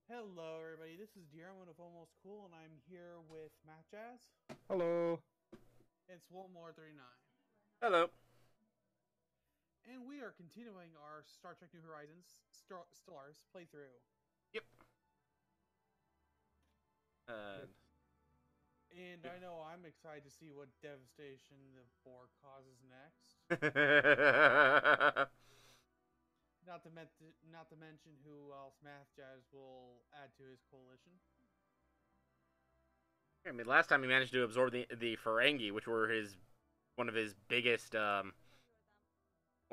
Hello, everybody. This is Dearman of Almost Cool, and I'm here with Matt Jazz. Hello. It's One More 39. Hello. And we are continuing our Star Trek New Horizons Stellaris playthrough. Yep. Uh, And I know I'm excited to see what devastation the Borg causes next. Not to mention who else Matt Jazz will add to his coalition. I mean, last time he managed to absorb the Ferengi, which were one of his biggest one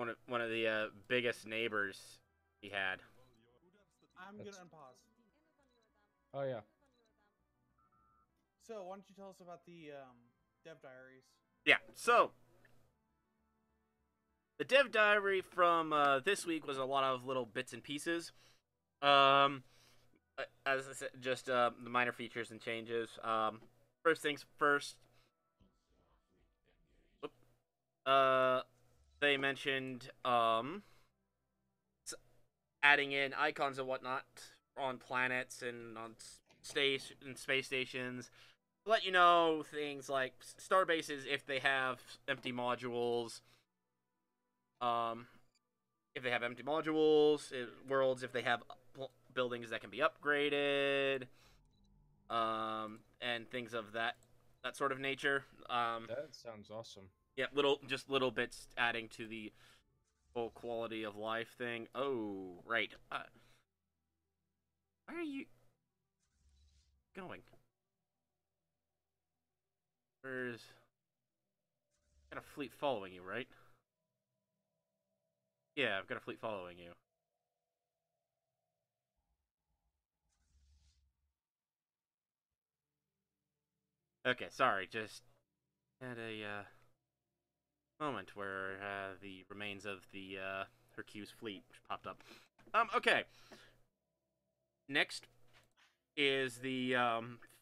of the biggest neighbors he had. I'm gonna unpause. Oh yeah. So why don't you tell us about the dev diaries? Yeah. So the dev diary from this week was a lot of little bits and pieces. As I said, just the minor features and changes. First things first. Uh, they mentioned adding in icons and whatnot on planets and on space stations. Let you know things like star bases if they have empty modules. Um, if they have empty modules, worlds if they have buildings that can be upgraded, and things of that sort of nature. That sounds awesome. Yeah, little bits adding to the whole quality of life thing. Oh, right. Where are you going? There's got a fleet following you, right? Yeah, I've got a fleet following you. Okay, sorry. Just had a moment where the remains of the Hercules fleet popped up. Okay. Next is the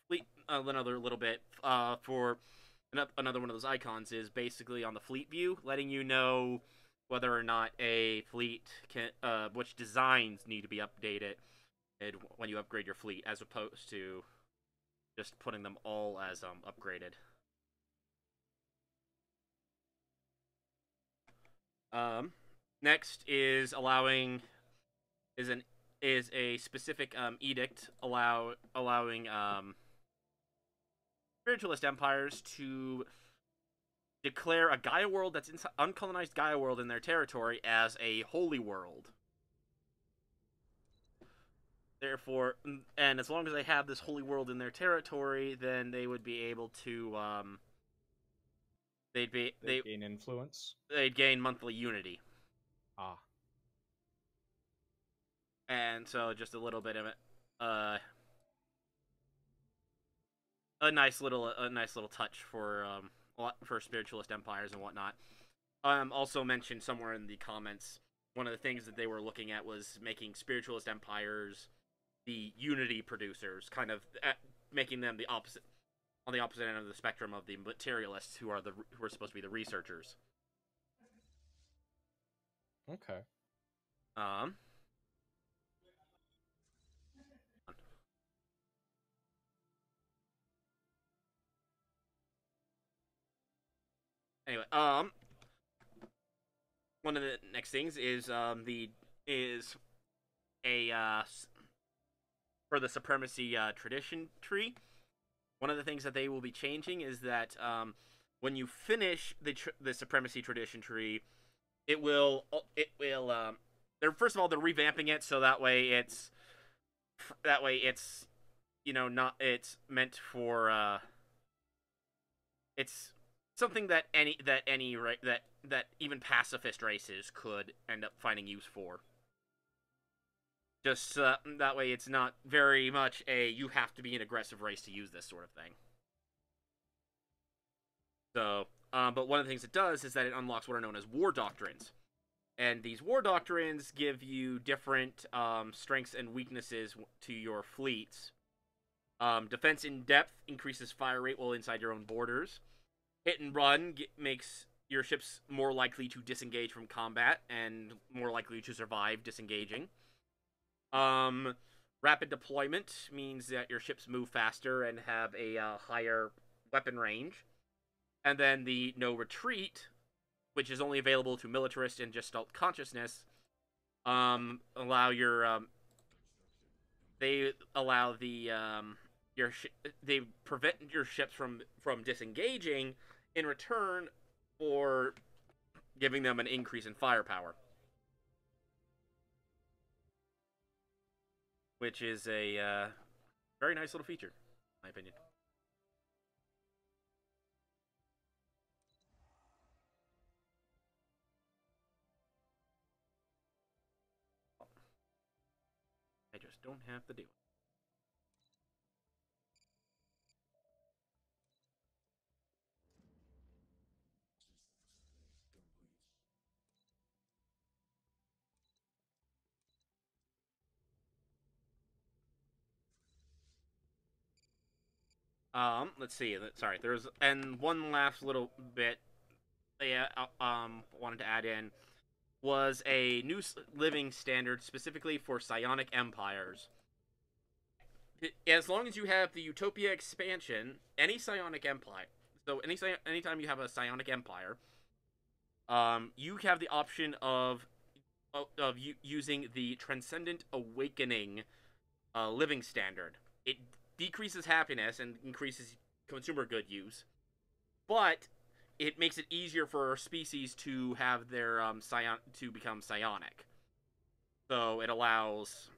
fleet. Another little bit for another one of those icons is basically on the fleet view, letting you know whether or not a fleet can, which designs need to be updated when you upgrade your fleet, as opposed to just putting them all as upgraded. Next is is a specific edict allowing spiritualist empires to declare a Gaia world that's uncolonized Gaia world in their territory as a holy world. Therefore, and as long as they have this holy world in their territory, then they would be able to They gain influence. they'd gain monthly unity. Ah. And so just a little bit of it, a nice little touch for spiritualist empires and whatnot. Also mentioned somewhere in the comments, one of the things that they were looking at was making spiritualist empires the unity producers, kind of making them the opposite, on the opposite end of the spectrum of the materialists, who are supposed to be the researchers. Okay. Um. Anyway, one of the next things is the is a for the supremacy tradition tree. One of the things that they will be changing is that when you finish the supremacy tradition tree, it will they're first of all they're revamping it so that way it's not it's meant for it's something that any that even pacifist races could end up finding use for. Just that way, it's not very much a you have to be an aggressive race to use this sort of thing. So, but one of the things it does is that it unlocks what are known as war doctrines, and these war doctrines give you different strengths and weaknesses to your fleets. Defense in depth increases fire rate while inside your own borders. Hit and run makes your ships more likely to disengage from combat and more likely to survive disengaging. Um, Rapid deployment means that your ships move faster and have a higher weapon range. And then the no retreat, which is only available to militarist and Gestalt consciousness, allow your they allow the they prevent your ships from disengaging in return for giving them an increase in firepower, which is a very nice little feature, in my opinion. I just don't have to do it. Let's see. Sorry, there's one last little bit. Yeah, wanted to add in was a new living standard specifically for psionic empires. As long as you have the Utopia expansion, any psionic empire. So anytime you have a psionic empire, you have the option of using the Transcendent Awakening living standard. It decreases happiness and increases consumer good use, but it makes it easier for species to have their to become psionic. So it allows,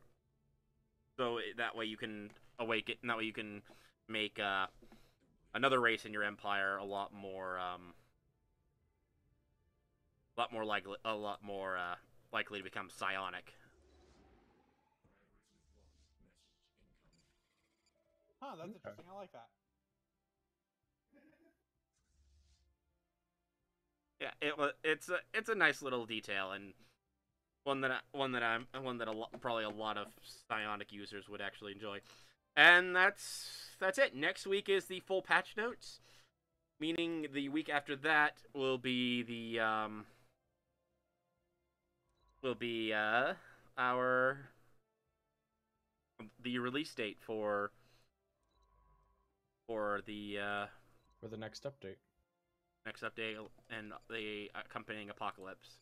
that way you can awaken, and that way you can make another race in your empire a lot more likely to become psionic. Huh, that's Okay. interesting. I like that. Yeah, it's a nice little detail, and one that probably a lot of psionic users would actually enjoy. And that's it. Next week is the full patch notes, meaning the week after that will be the release date for the For the next update. next update and the accompanying apocalypse.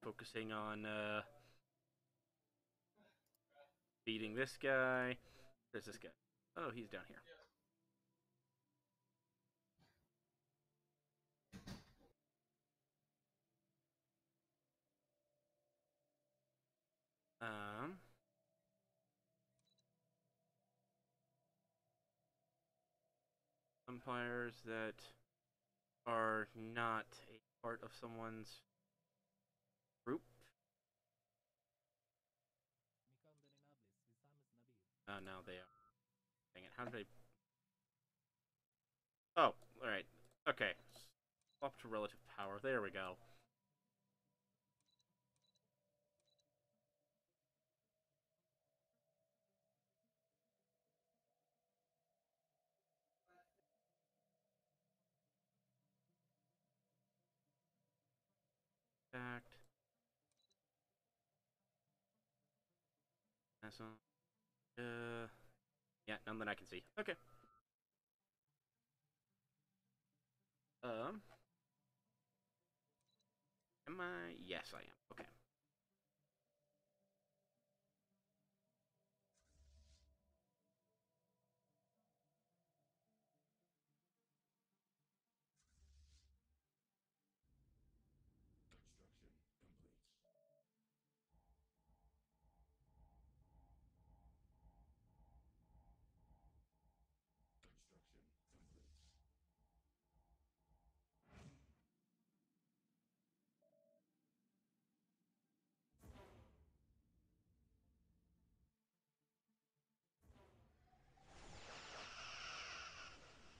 Focusing on beating this guy. There's this guy. Oh, he's down here. Empires that are not a part of someone's group. Now they are. Dang it! How did I? Oh, all right. Okay. Swap to relative power. There we go. Fact. That's yeah, none that I can see. Okay. Am I? Yes, I am. Okay.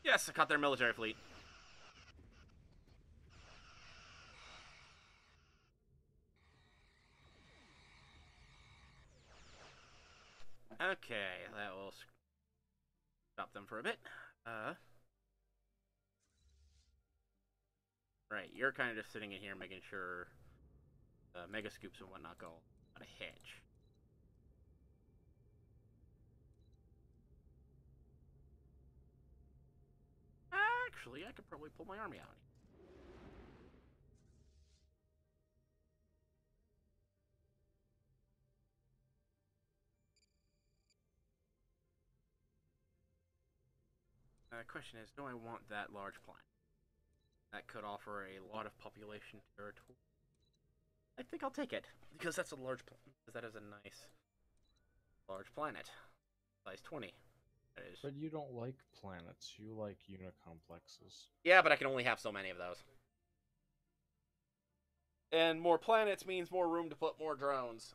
Yes, I caught their military fleet. Okay, that will stop them for a bit. Right, you're kind of just sitting in here making sure mega scoops and whatnot go on a hitch. Actually, I could probably pull my army out. Question is, do I want that large planet? That could offer a lot of population territory. I think I'll take it, because that's a large planet. Because that is a nice large planet. Size 20. That is. But you don't like planets, you like unicomplexes. Yeah, but I can only have so many of those. And more planets means more room to put more drones.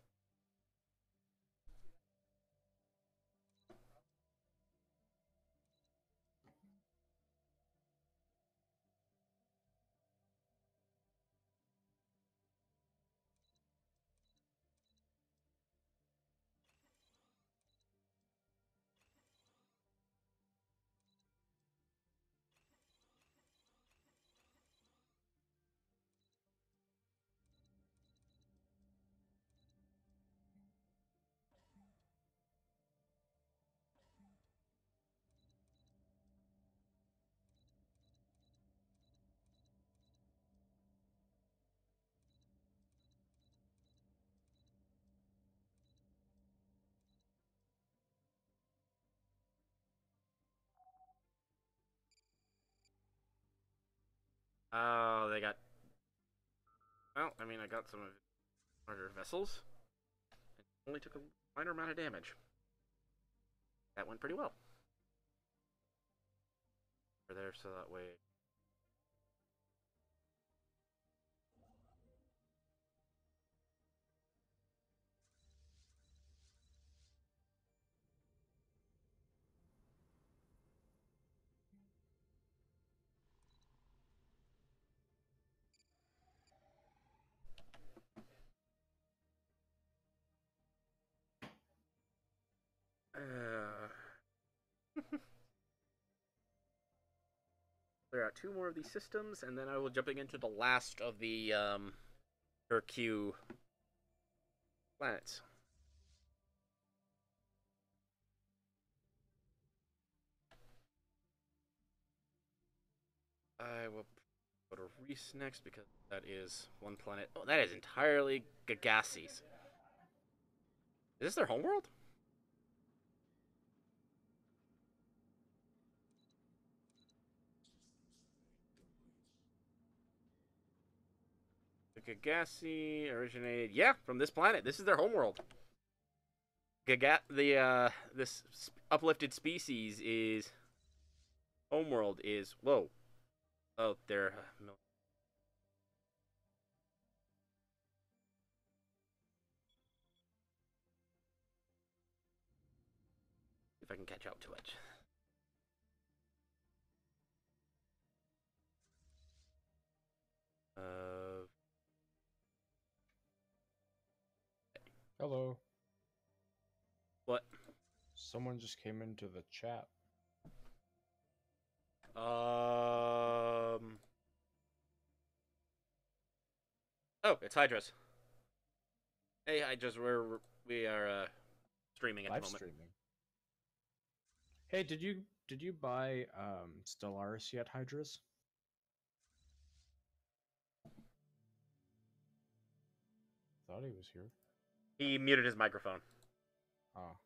Oh, they got... Well, I mean, I got some of larger vessels. It only took a minor amount of damage. That went pretty well. Over there, so that way... There are 2 more of these systems, and then I will jumping into the last of the Hercule planets. I will go to Reese next because that is one planet. Oh, that is entirely Gagassis. Is this their homeworld? The Gagassi originated, yeah, from this planet. This is their homeworld. This uplifted species is homeworld is whoa. Oh, they're if I can catch up to it. Hello. What? Someone just came into the chat. Oh, it's Hydras. Hey, Hydras, we are streaming at Live the moment. streaming. Hey, did you buy Stellaris yet, Hydras? Thought he was here. He muted his microphone. Ah.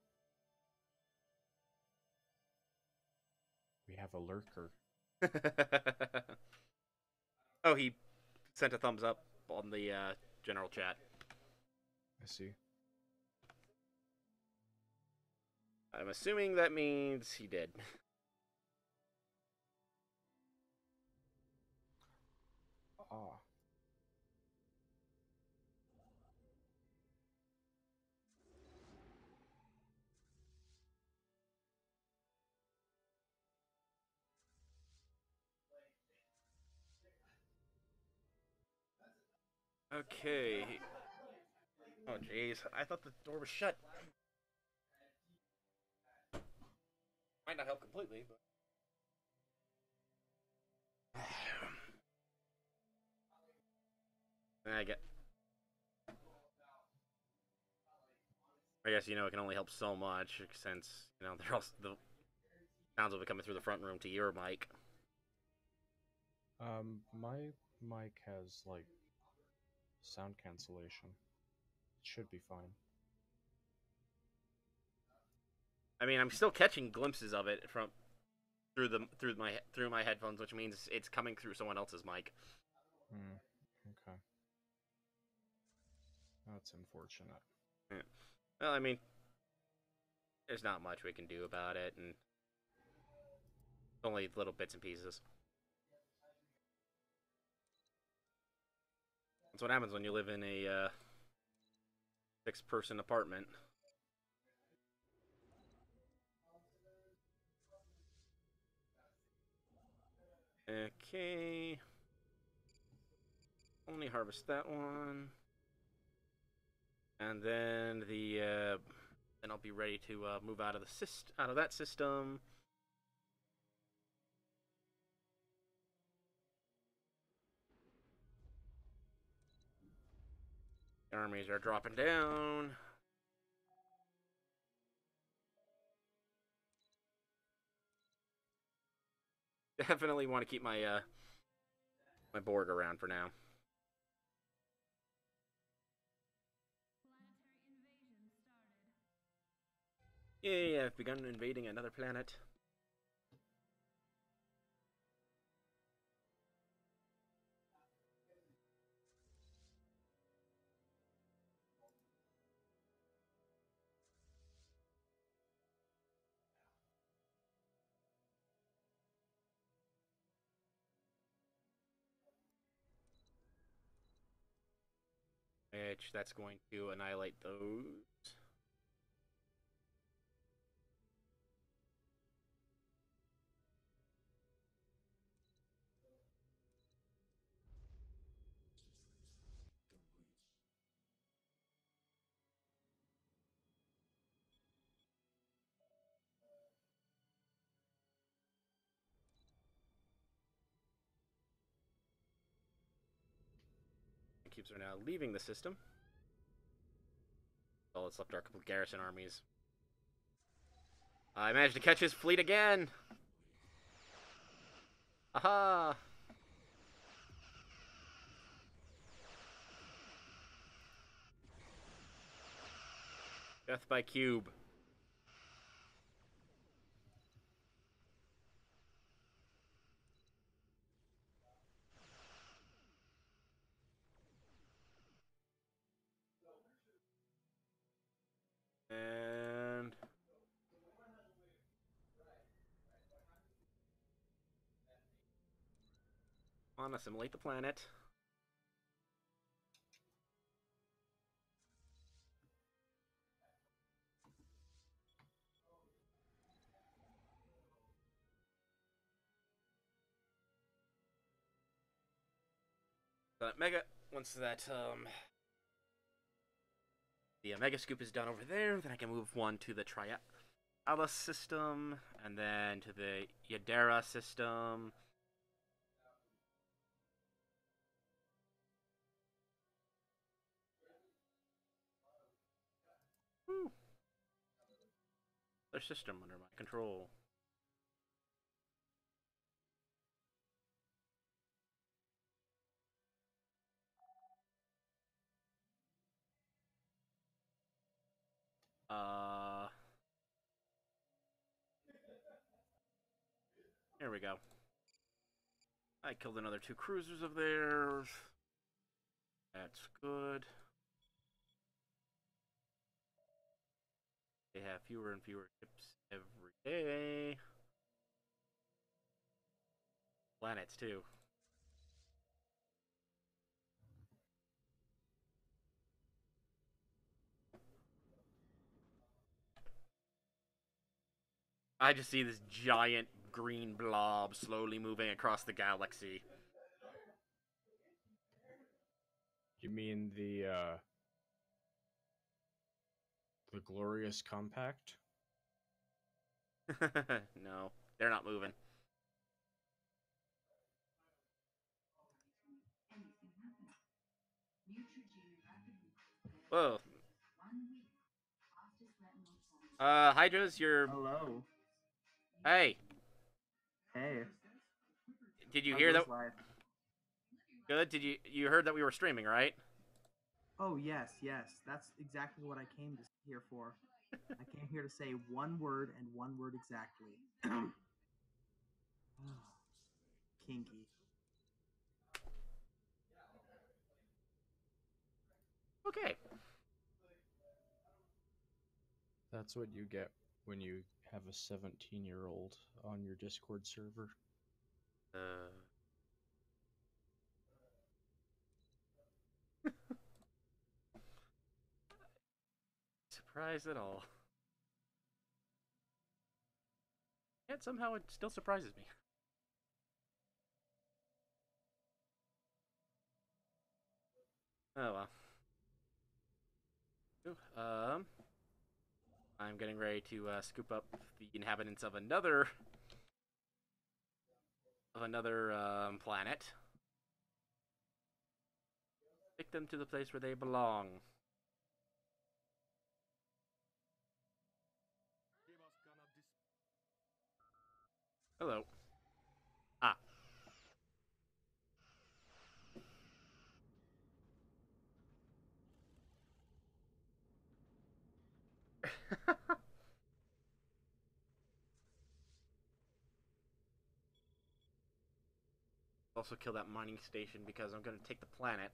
We have a lurker. Oh, he sent a thumbs up on the general chat. I see. I'm assuming that means he did. Ah. Okay. Oh, jeez. I thought the door was shut. Might not help completely, but I guess it can only help so much since they're also the sounds will be coming through the front room to your mic. My mic has like sound cancellation. It should be fine. I mean, I'm still catching glimpses of it from through my headphones, which means it's coming through someone else's mic. Okay. That's unfortunate. Yeah. Well, I mean, there's not much we can do about it, and only little bits and pieces. That's what happens when you live in a 6-person apartment. Okay. Only harvest that one. And then then I'll be ready to move out of that system. The armies are dropping down. Definitely want to keep my my Borg around for now. Yeah, I've begun invading another planet. Which that's going to annihilate those. Cubes are now leaving the system. All that's left are a couple garrison armies. I managed to catch his fleet again! Aha! Death by cube. And on assimilate the planet. That mega once that the mega scoop is done over there, then I can move one to the Triala system, and then to the Yadera system. Woo. Their system under my control. Here we go. I killed another 2 cruisers of theirs. That's good. They have fewer and fewer ships every day. Planets, too. I just see this giant green blob slowly moving across the galaxy. You mean the Glorious Compact? No, they're not moving. Whoa. Hydras, you're... Hello. Hey, Hey. did you How's hear that? yours life? Good, you heard that we were streaming, right? Oh yes, yes. That's exactly what I came to here for. I came here to say one word and one word exactly. Kinky. Okay. That's what you get when you have a 17-year-old on your Discord server. Surprised at all. Yet somehow it still surprises me. Oh well. Ooh, I'm getting ready to scoop up the inhabitants of another planet. Take them to the place where they belong. Hello. Ah. Also kill that mining station because I'm going to take the planet.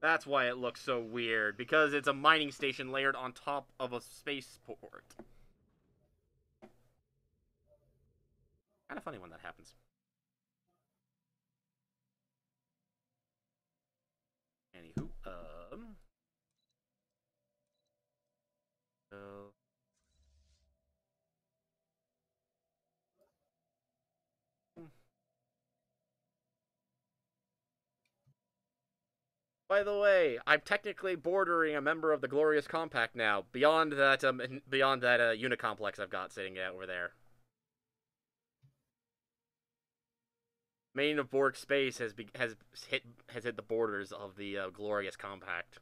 That's why it looks so weird, because it's a mining station layered on top of a spaceport. Kind of funny when that happens. Anywho, so by the way, I'm technically bordering a member of the Glorious Compact now. Beyond that, unit complex I've got sitting over there. Main of Borg space has hit the borders of the Glorious Compact.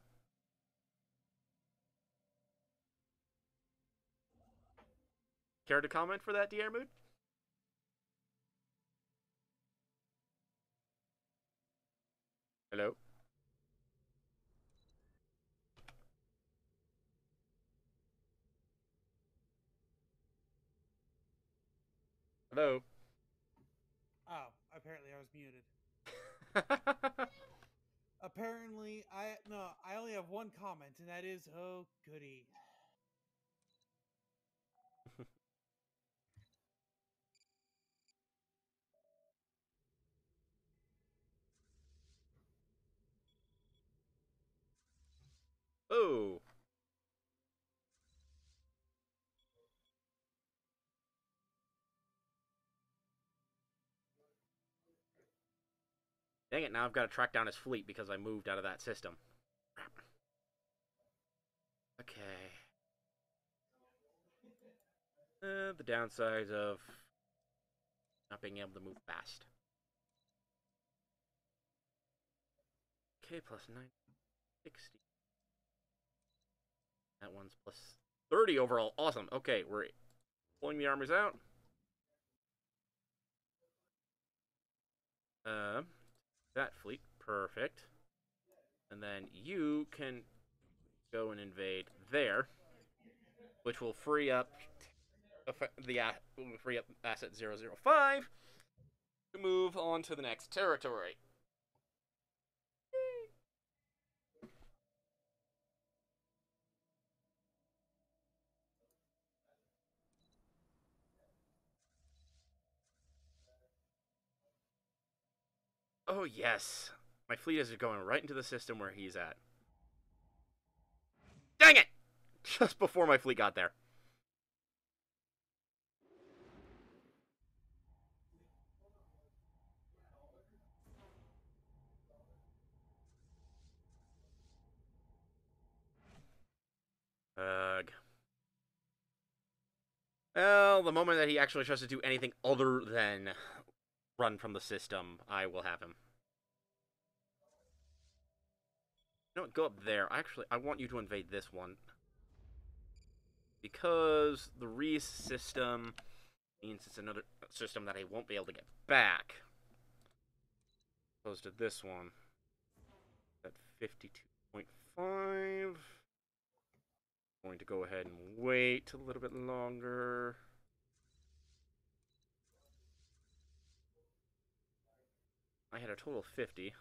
Care to comment for that, DR Mood? Hello. Hello. Oh, apparently I was muted. Apparently, I only have one comment, and that is, oh goody. Oh. Dang it, now I've got to track down his fleet because I moved out of that system. Okay. The downsides of not being able to move fast. Okay, plus 960. That one's plus 30 overall. Awesome. Okay, we're pulling the armors out. That fleet. Perfect. And then you can go and invade there, which will free up asset 005 to move on to the next territory. Oh, yes. My fleet is going right into the system where he's at. Dang it! Just before my fleet got there. Well, the moment that he actually tries to do anything other than run from the system, I will have him. You know what? Go up there. Actually, I want you to invade this one. Because the Reese system means it's another system that I won't be able to get back. Opposed to this one. At 52.5. Going to go ahead and wait a little bit longer. I had a total of 50.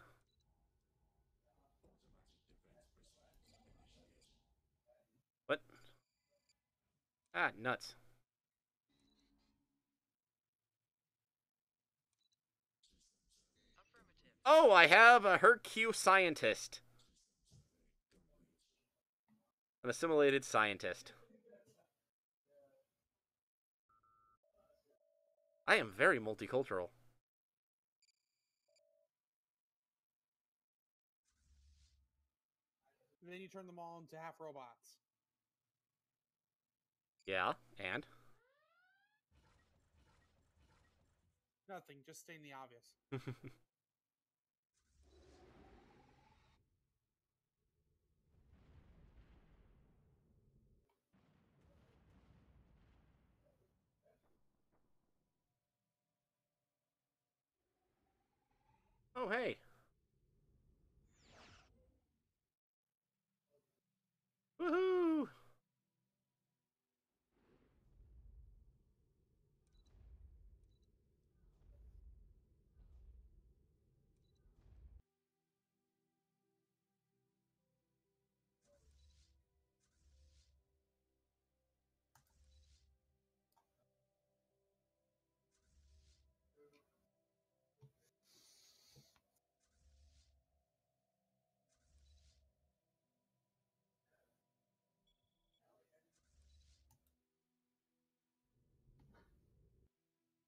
What? Ah, nuts. Oh, I have a Hercule scientist. An assimilated scientist. I am very multicultural. And then you turn them all into half robots. Yeah, and? Nothing, just stating the obvious. Oh, hey. Woohoo!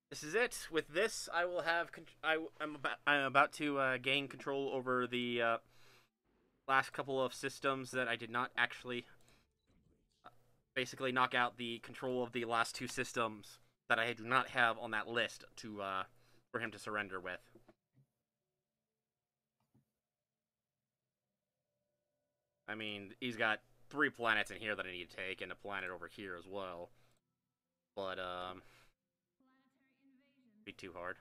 This is it. With this, I will have. I'm about to gain control over the last couple of systems that I did not actually. Basically, knock out the control of the last two systems that I do not have on that list to for him to surrender with. I mean, he's got 3 planets in here that I need to take, and a planet over here as well. But be too hard.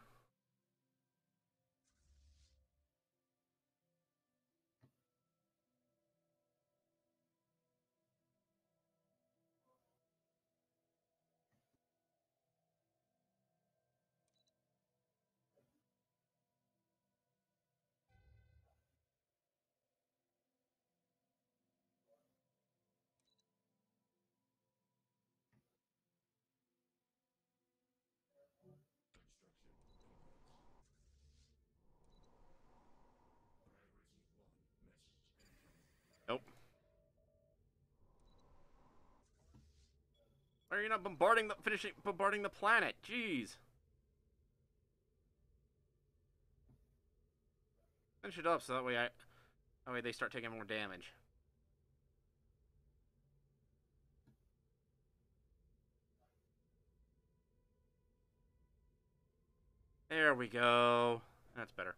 Nope. Why are you not bombarding the planet? Jeez. Finish it up so that way they start taking more damage. There we go. That's better.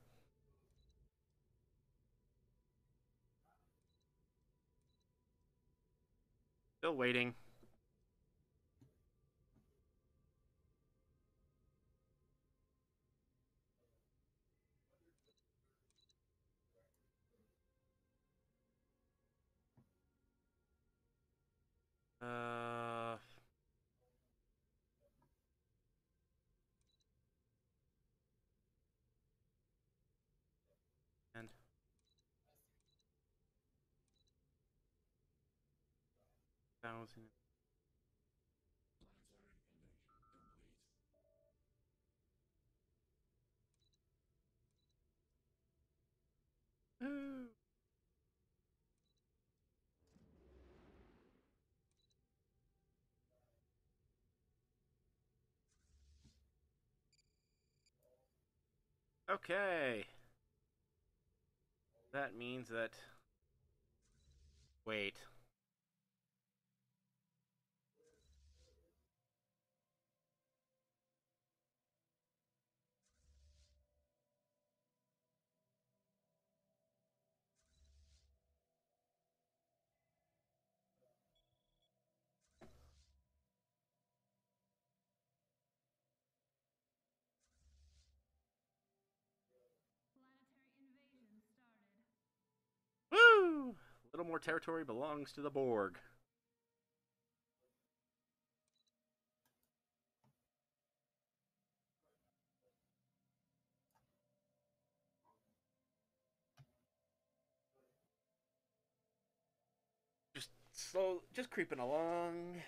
Still waiting. Uh... And... Thousand... Ooh. Okay. That means that... Wait. little more territory belongs to the Borg. Just creeping along.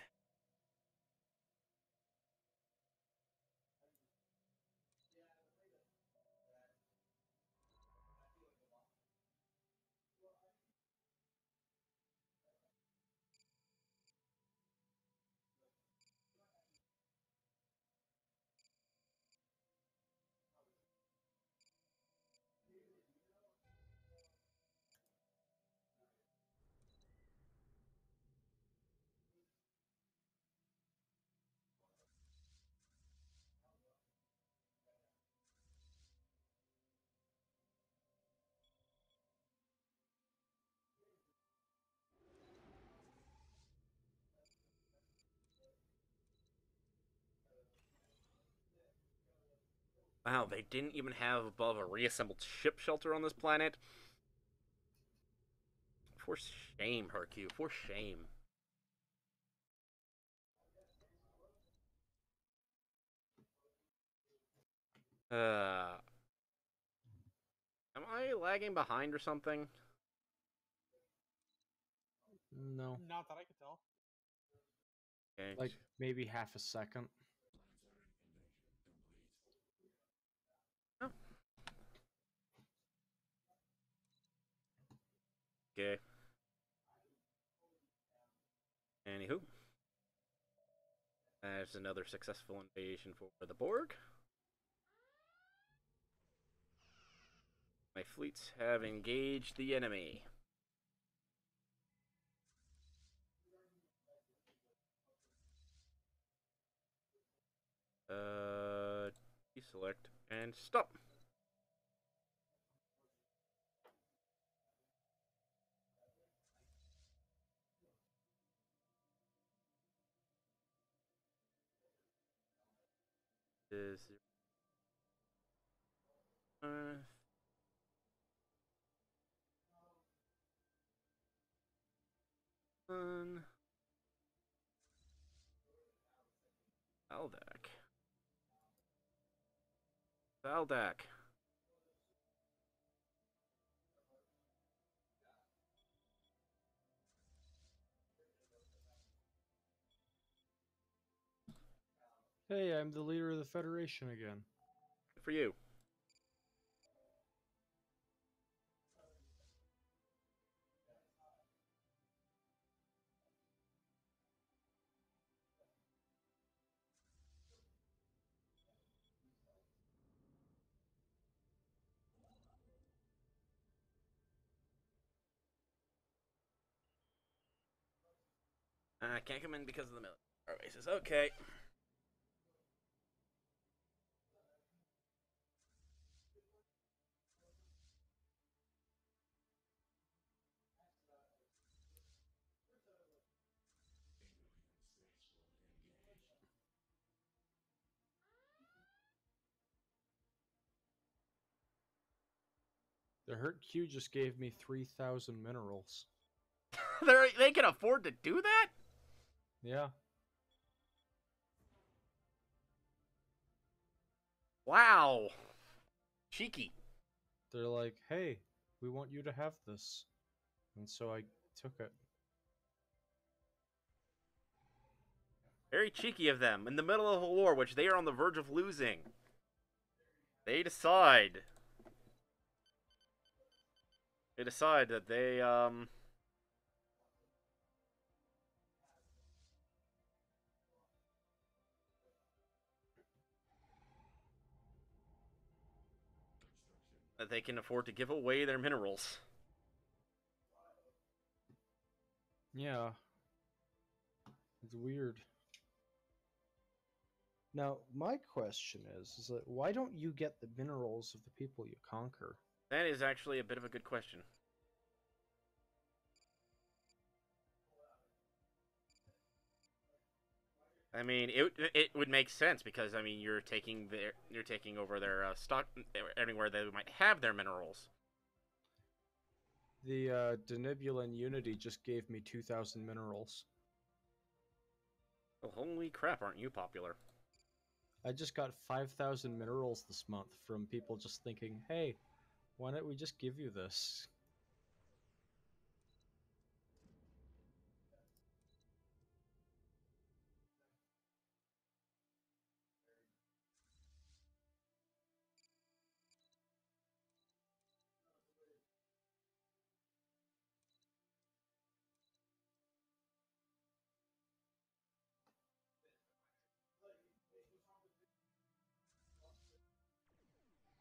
Wow, they didn't even have above a reassembled ship shelter on this planet. For shame, Hercule. For shame. Am I lagging behind or something? No. Not that I could tell. Okay. Like, maybe half a second. Oh. Okay. Anywho. There's another successful invasion for the Borg. My fleets have engaged the enemy. Deselect and stop. Is Valdak. Valdak. Hey, I'm the leader of the Federation again. Good for you. I can't come in because of the military bases. Okay. The Hurt Q just gave me 3,000 minerals. They can afford to do that? Yeah. Wow. Cheeky. They're like, hey, we want you to have this. And so I took it. Very cheeky of them. In the middle of a war, which they are on the verge of losing. They decide. That they, that they can afford to give away their minerals. Yeah. It's weird. Now, my question is that why don't you get the minerals of the people you conquer? That is actually a bit of a good question. I mean, it would make sense because I mean you're taking over their stock anywhere they might have their minerals. The Denibulin Unity just gave me 2,000 minerals. Oh, holy crap, aren't you popular? I just got 5,000 minerals this month from people just thinking, hey, why don't we just give you this?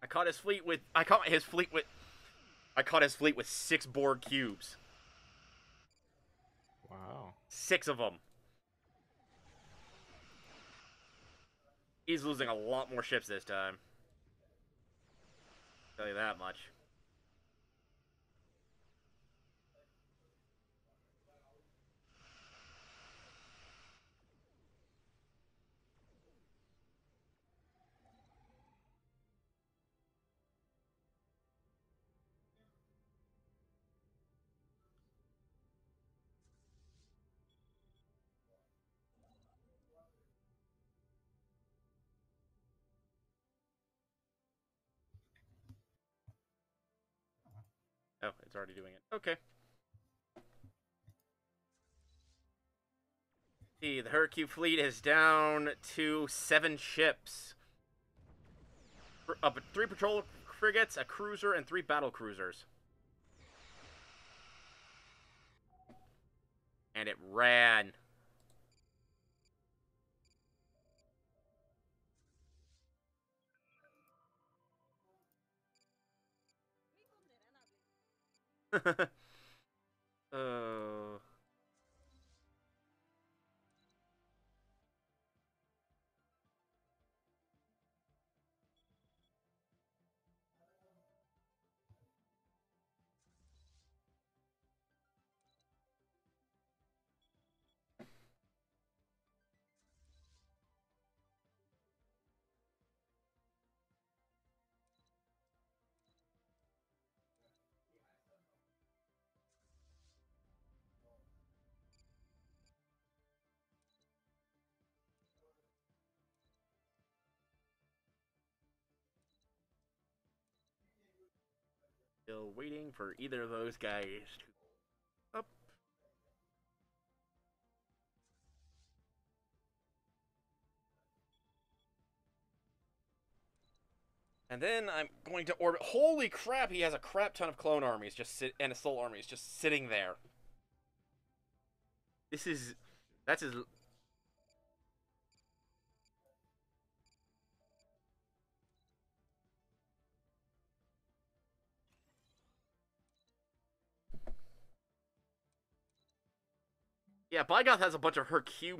I caught his fleet with. I caught his fleet with 6 Borg cubes. Wow. 6 of them. He's losing a lot more ships this time. I'll tell you that much. Oh, it's already doing it. Okay. See, the Hercule fleet is down to 7 ships. Up 3 patrol frigates, a cruiser, and 3 battle cruisers. And it ran. Oh. Still waiting for either of those guys to up. And then I'm going to orbit. Holy crap! He has a crap ton of clone armies and assault armies just sitting there. That's his. Yeah, Bygoth has a bunch of her Q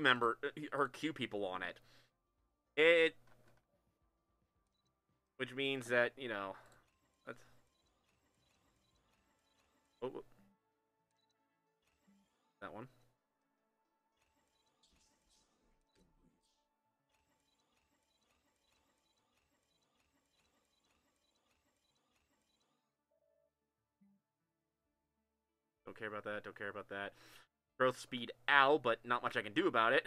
people on it. Which means that, that's. Oh, that one. Don't care about that. Don't care about that. Growth speed, ow, but not much I can do about it.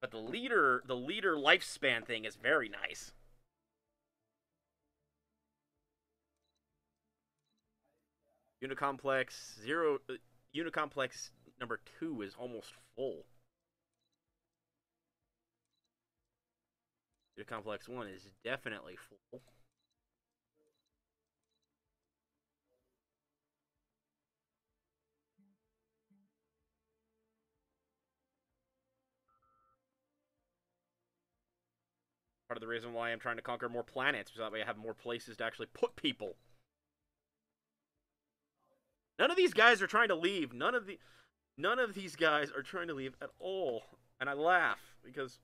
But the leader lifespan thing is very nice. Unicomplex Unicomplex number 2 is almost full. Unicomplex 1 is definitely full. Part of the reason why I'm trying to conquer more planets, so that way I have more places to actually put people. None of these guys are trying to leave. None of these guys are trying to leave at all. And I laugh because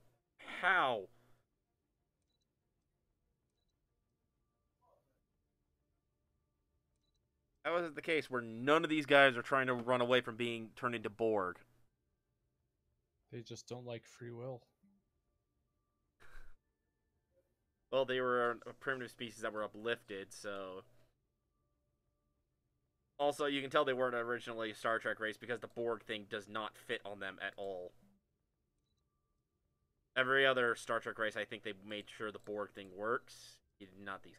how? That wasn't the case where none of these guys are trying to run away from being turned into Borg. They just don't like free will. Well, they were a primitive species that were uplifted, so... Also, you can tell they weren't originally a Star Trek race because the Borg thing does not fit on them at all. Every other Star Trek race, I think they made sure the Borg thing works. Not these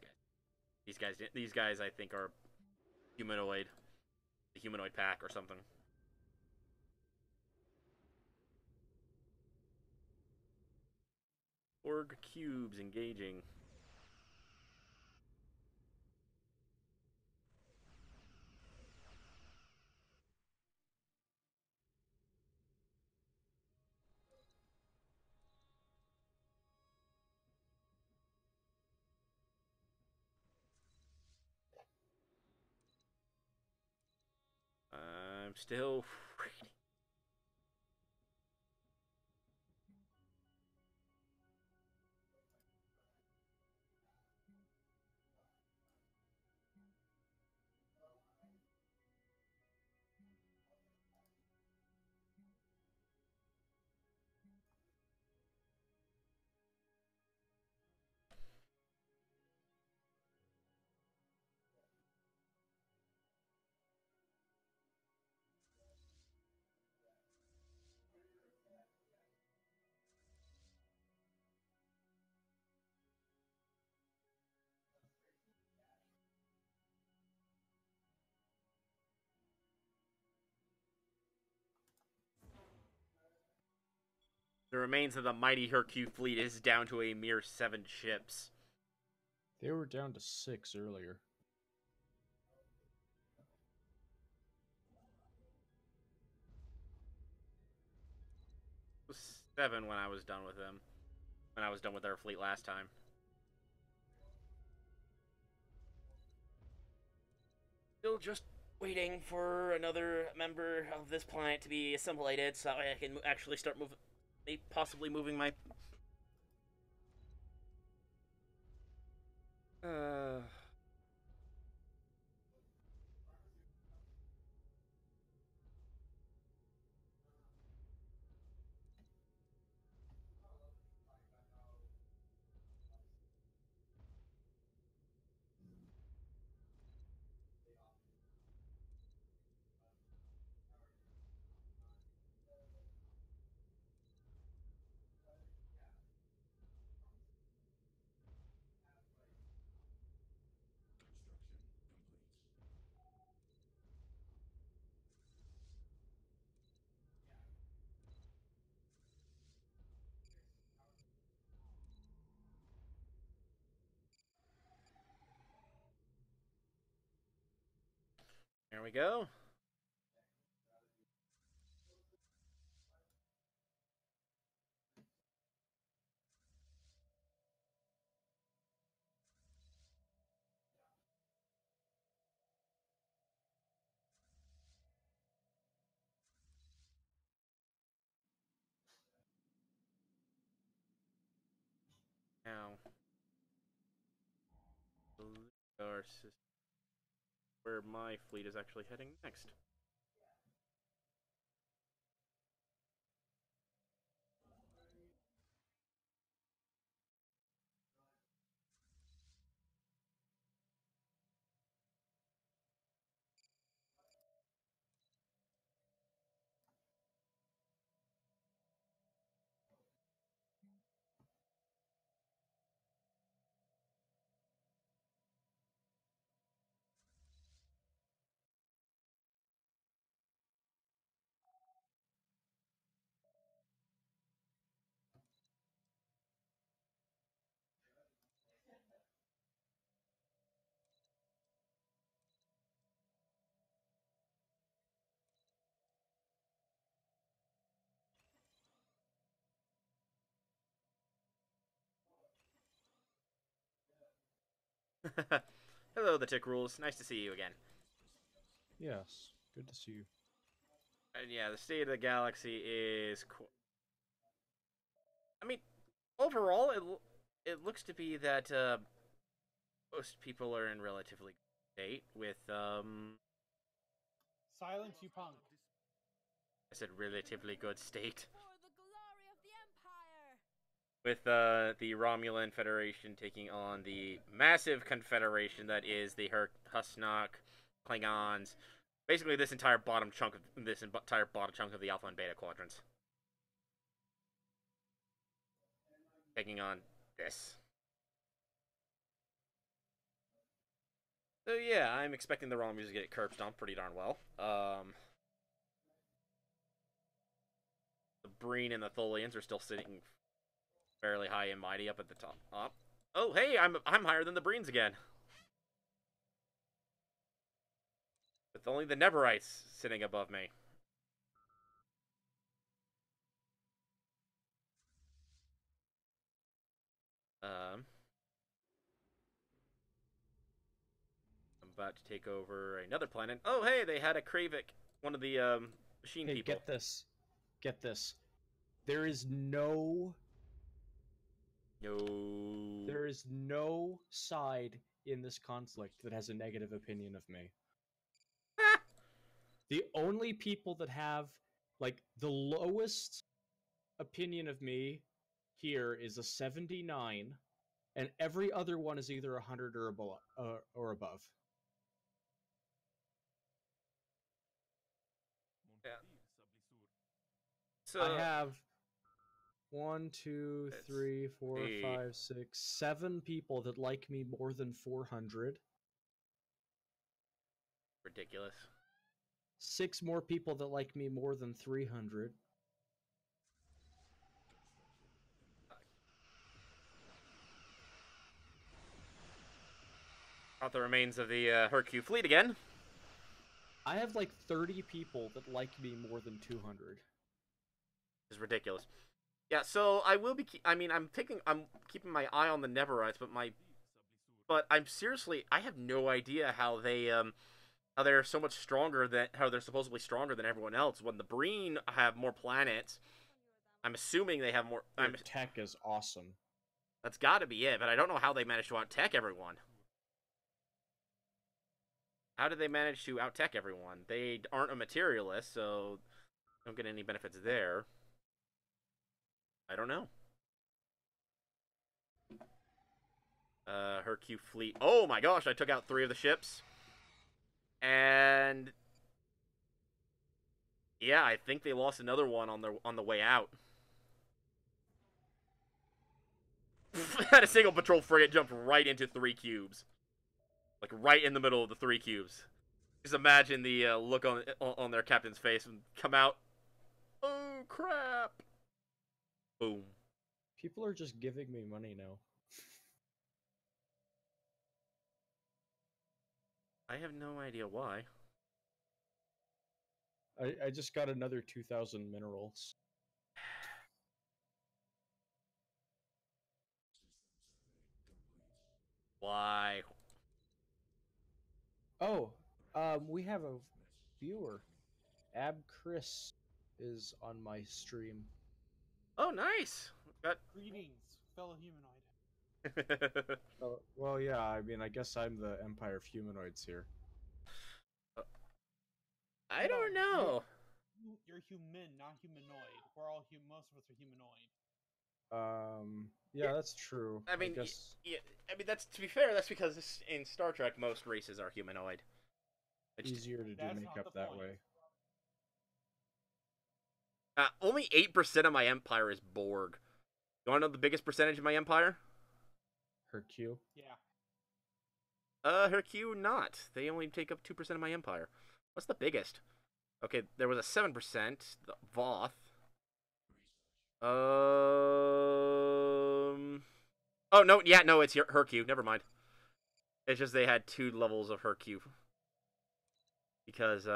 guys. These guys, I think, are humanoid, the humanoid pack or something. Borg cubes engaging. I'm still waiting. The remains of the mighty Hercule fleet is down to a mere 7 ships. They were down to 6 earlier. It was 7 when I was done with them. When I was done with their fleet last time. Still just waiting for another member of this planet to be assimilated so I can actually start moving, possibly moving my... There we go. Now, Stellaris is where my fleet is actually heading next. Hello, the Tick Rules. Nice to see you again. Yes, good to see you. And yeah, the state of the galaxy is... I mean, overall, it looks to be that most people are in relatively good state with, Silence, you punk. I said relatively good state. For the glory of the Empire! With the Romulan Federation taking on the massive confederation that is the Husnock, Klingons. Basically, this entire bottom chunk of the Alpha and Beta quadrants. Taking on this. So yeah, I'm expecting the Romulans to get curb stomped pretty darn well. The Breen and the Tholians are still sitting fairly high and mighty up at the top. Oh, hey, I'm higher than the Breens again. With only the Neverites sitting above me. I'm about to take over another planet. Oh, hey, they had a Kravik, one of the machine Hey, people. get this. Get this. There is no side in this conflict that has a negative opinion of me. The only people that have, like, the lowest opinion of me here is a 79, and every other one is either 100 or above. Yeah. So I have 1, 2, 3, 4, 5, 6, 7 people that like me more than 400. ridiculous. 6 more people that like me more than 300. Out the remains of the Hercule fleet again. I have like 30 people that like me more than 200. Is ridiculous. Yeah, so I will be. I'm keeping my eye on the Neverites, but I'm seriously. I have no idea how they're so much stronger how they're supposedly stronger than everyone else. When the Breen have more planets, I'm assuming they have more. Their tech is awesome. That's got to be it, but I don't know how they managed to out-tech everyone. How did they manage to out-tech everyone? They aren't a materialist, so don't get any benefits there. I don't know. Hercule fleet. Oh my gosh, I took out 3 of the ships. And yeah, I think they lost another one on the way out. Had a single patrol frigate jumped right into 3 cubes. Like right in the middle of the 3 cubes. Just imagine the look on their captain's face and come out. Oh crap! Boom. People are just giving me money now. I have no idea why. I just got another 2,000 minerals. Why? Oh, we have a viewer. Ab Chris is on my stream. Oh, nice. Got. Greetings, fellow humanoid. Well, yeah, I mean, I guess I'm the Empire of Humanoids here. I don't know. You're human, not humanoid. We're all most of us are humanoid. Yeah, that's true. I mean, guess... yeah, I mean that's to be fair. That's because in Star Trek, most races are humanoid. It's easier to do makeup that way. Only 8% of my empire is Borg. You want to know the biggest percentage of my empire? Hercule? Yeah. Hercule not. They only take up 2% of my empire. What's the biggest? Okay, there was a 7%. The Voth. Oh, no, yeah, no, it's Hercule. Never mind. It's just they had 2 levels of Hercule. Because,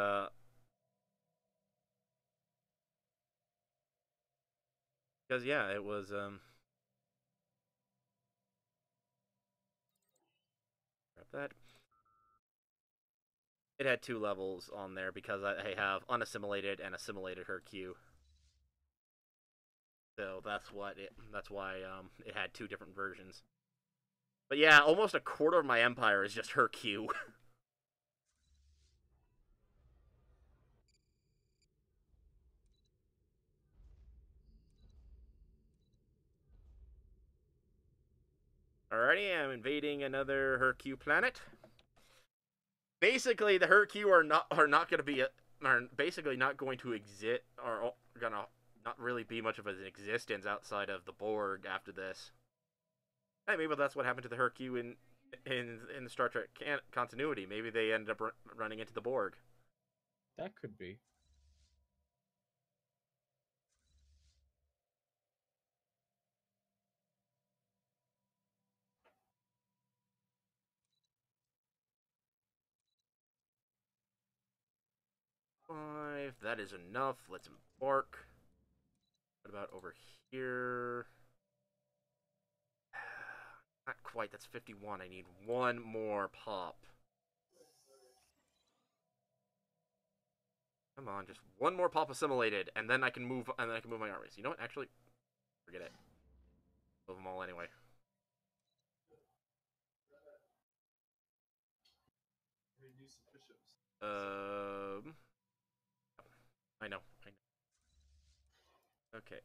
yeah, it was, grab that. It had 2 levels on there because I have unassimilated and assimilated Hercule. So that's why it had 2 different versions. But yeah, almost a quarter of my empire is just Hercule. Alrighty, I'm invading another Hercule planet. basically the Hercule are not going to be are basically not going to exist, or gonna not really be much of an existence outside of the Borg after this. Hey, maybe that's what happened to the Hercule in the Star Trek continuity. Maybe they ended up running into the Borg. That could be. Five. That is enough. Let's embark. What about over here? Not quite. That's 51. I need one more pop. Come on, just one more pop assimilated, and then I can move. And then I can move my armies. You know what? Actually, forget it. Move them all anyway. I know. Okay.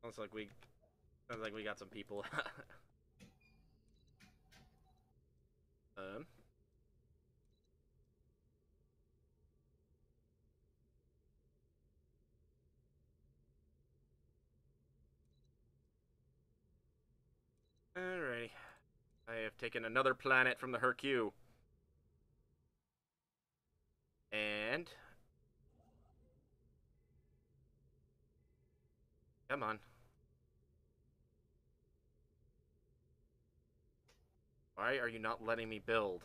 Sounds like we got some people. um. Alrighty. I have taken another planet from the Hercule. And... come on. Why are you not letting me build?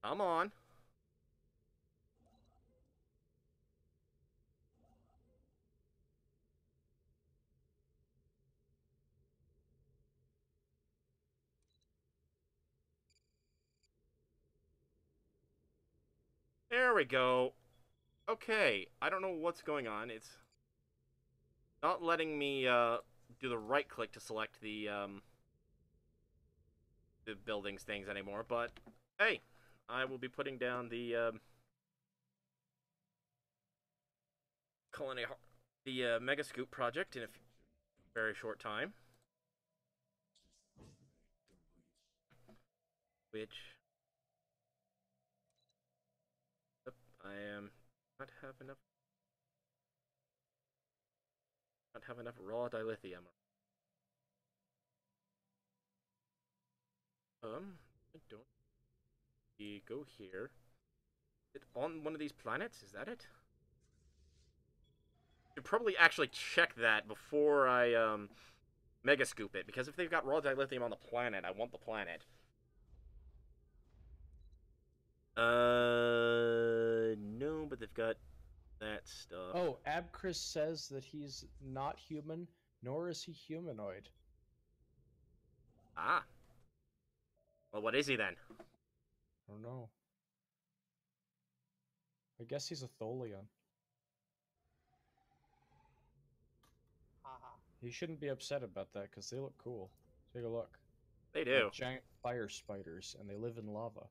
Come on. There we go. Okay, I don't know what's going on. It's not letting me do the right click to select the buildings things anymore, but hey, I will be putting down the Mega Scoop project in a very short time. Which I am not have enough raw dilithium. I don't. We go here. Is it on one of these planets? Is that it? Should probably actually check that before I mega scoop it, because if they've got raw dilithium on the planet, I want the planet. No, but they've got that stuff. Oh, Abchris says that he's not human, nor is he humanoid. Ah. Well, what is he then? I don't know. I guess he's a Tholian. Haha. He shouldn't be upset about that because they look cool. Take a look. They do. Like giant fire spiders, and they live in lava.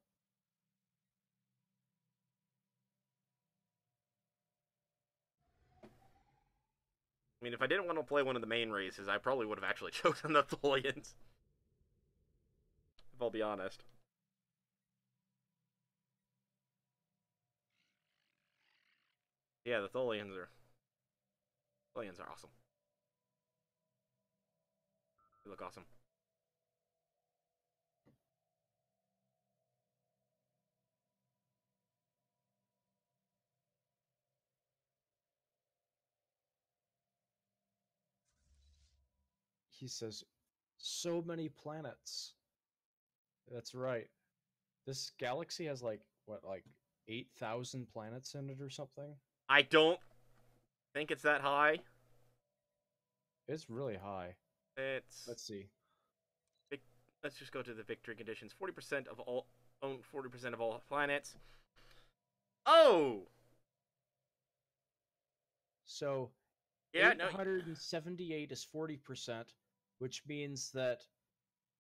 I mean, if I didn't want to play one of the main races, I probably would have actually chosen the Tholians. If I'll be honest. Yeah, the Tholians are awesome. They look awesome. He says, so many planets. That's right. This galaxy has like, what, like 8,000 planets in it or something? I don't think it's that high. It's really high. It's... Let's see. Let's just go to the victory conditions. 40% of all... own 40% of all planets. Oh! So, Yeah, no. 878 is 40%, which means that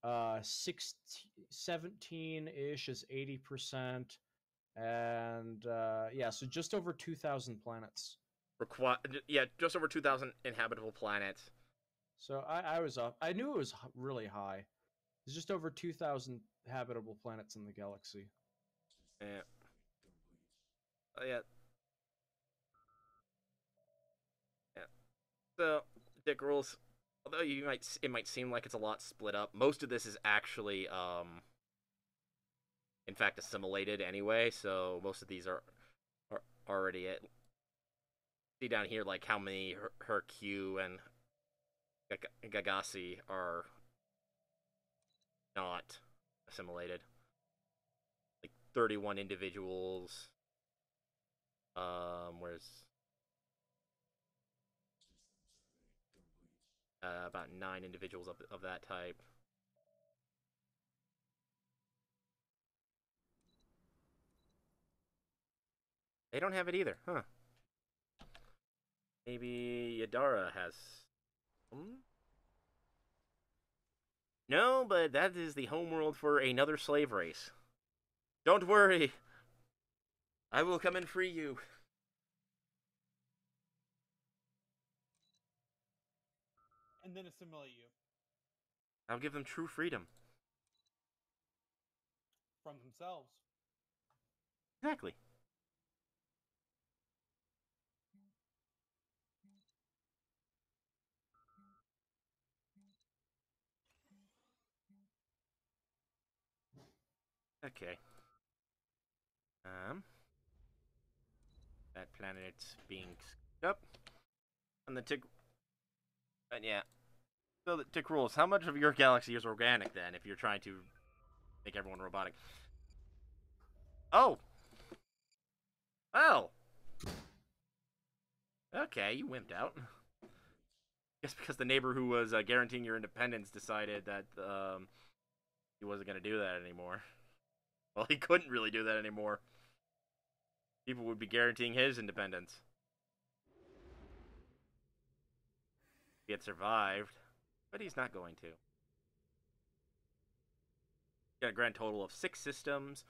17-ish is 80%, and yeah, so just over 2,000 planets. Yeah, just over 2,000 inhabitable planets. So I was off. I knew it was really high. There's just over 2,000 habitable planets in the galaxy. Yeah. Oh, yeah. Yeah. So, Dick rules. Although it might seem like it's a lot split up. Most of this is actually, in fact, assimilated anyway. So most of these are already at. See down here, like how many her Q and Gagasi are not assimilated. Like 31 individuals. Whereas about 9 individuals of that type. They don't have it either, huh? Maybe Yadara has. No, but that is the homeworld for another slave race. Don't worry. I will come and free you. And then assimilate you. I'll give them true freedom. From themselves. Exactly. Okay. That planet's being screwed up. And the tick. And yeah. So the tick rules. How much of your galaxy is organic then, if you're trying to make everyone robotic? Oh. Oh. Okay, you wimped out. Guess because the neighbor who was guaranteeing your independence decided that he wasn't going to do that anymore. Well, he couldn't really do that anymore. People would be guaranteeing his independence. He had survived, but he's not going to. Got a grand total of 6 systems,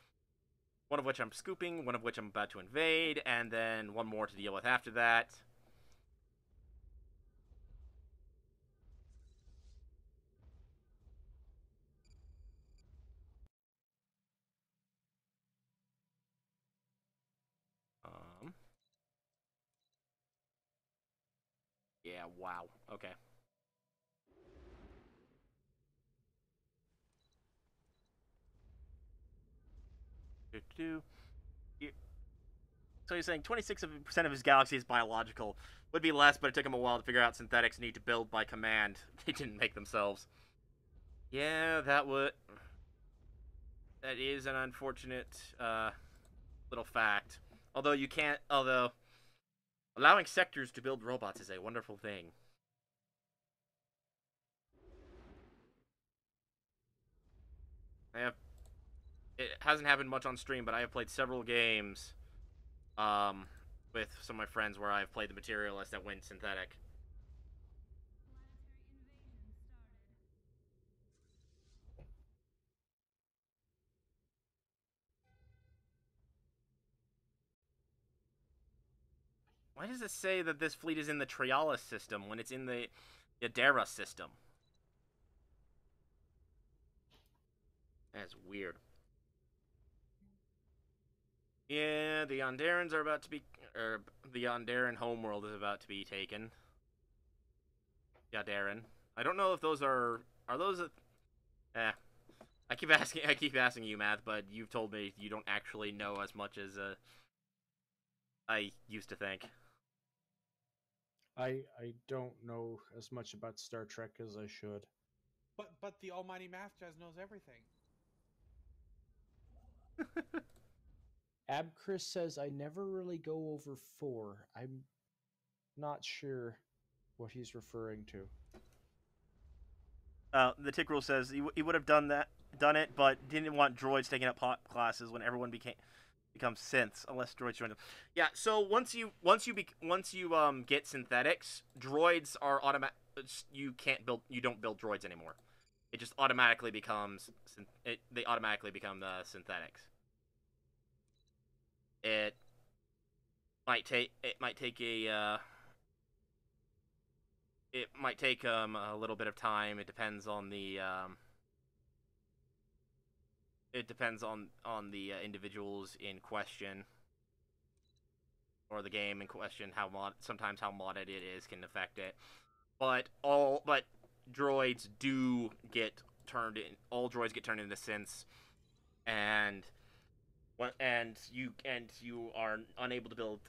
one of which I'm scooping, one of which I'm about to invade, and then one more to deal with after that. Yeah, wow. Okay. So he's saying 26% of his galaxy is biological. Would be less, but it took him a while to figure out synthetics need to build by command. They didn't make themselves. Yeah, that is an unfortunate little fact. Although allowing sectors to build robots is a wonderful thing. It hasn't happened much on stream, but I have played several games with some of my friends where I've played the materialist that went synthetic. Why does it say that this fleet is in the Trialis system when it's in the Yadara system? That's weird. Yeah, the Yondarans are about to be... the Yondaran homeworld is about to be taken. Yadaran. I don't know if those are... Are those... I keep asking you, Math, but you've told me you don't actually know as much as I used to think. I don't know as much about Star Trek as I should. But the almighty Math Jazz knows everything. Abchris says I never really go over 4. I'm not sure what he's referring to. The tick rule says he would have done it, but didn't want droids taking up classes when everyone became become synths unless droids join them. Yeah. So once you get synthetics, droids are automatic. You don't build droids anymore. It just automatically becomes. They automatically become the synthetics. It might take a little bit of time. It depends on the individuals in question or the game in question. Sometimes how modded it is can affect it. But droids do get turned in. All droids get turned into synths, and you are unable to build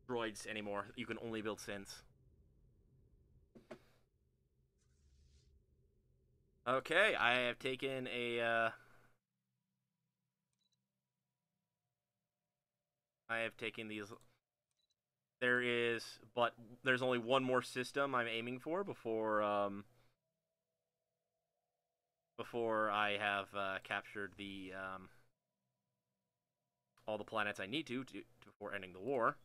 droids anymore. You can only build synths. Okay, I have taken a. I have taken these. There's only one more system I'm aiming for before I have captured the all the planets I need to before ending the war.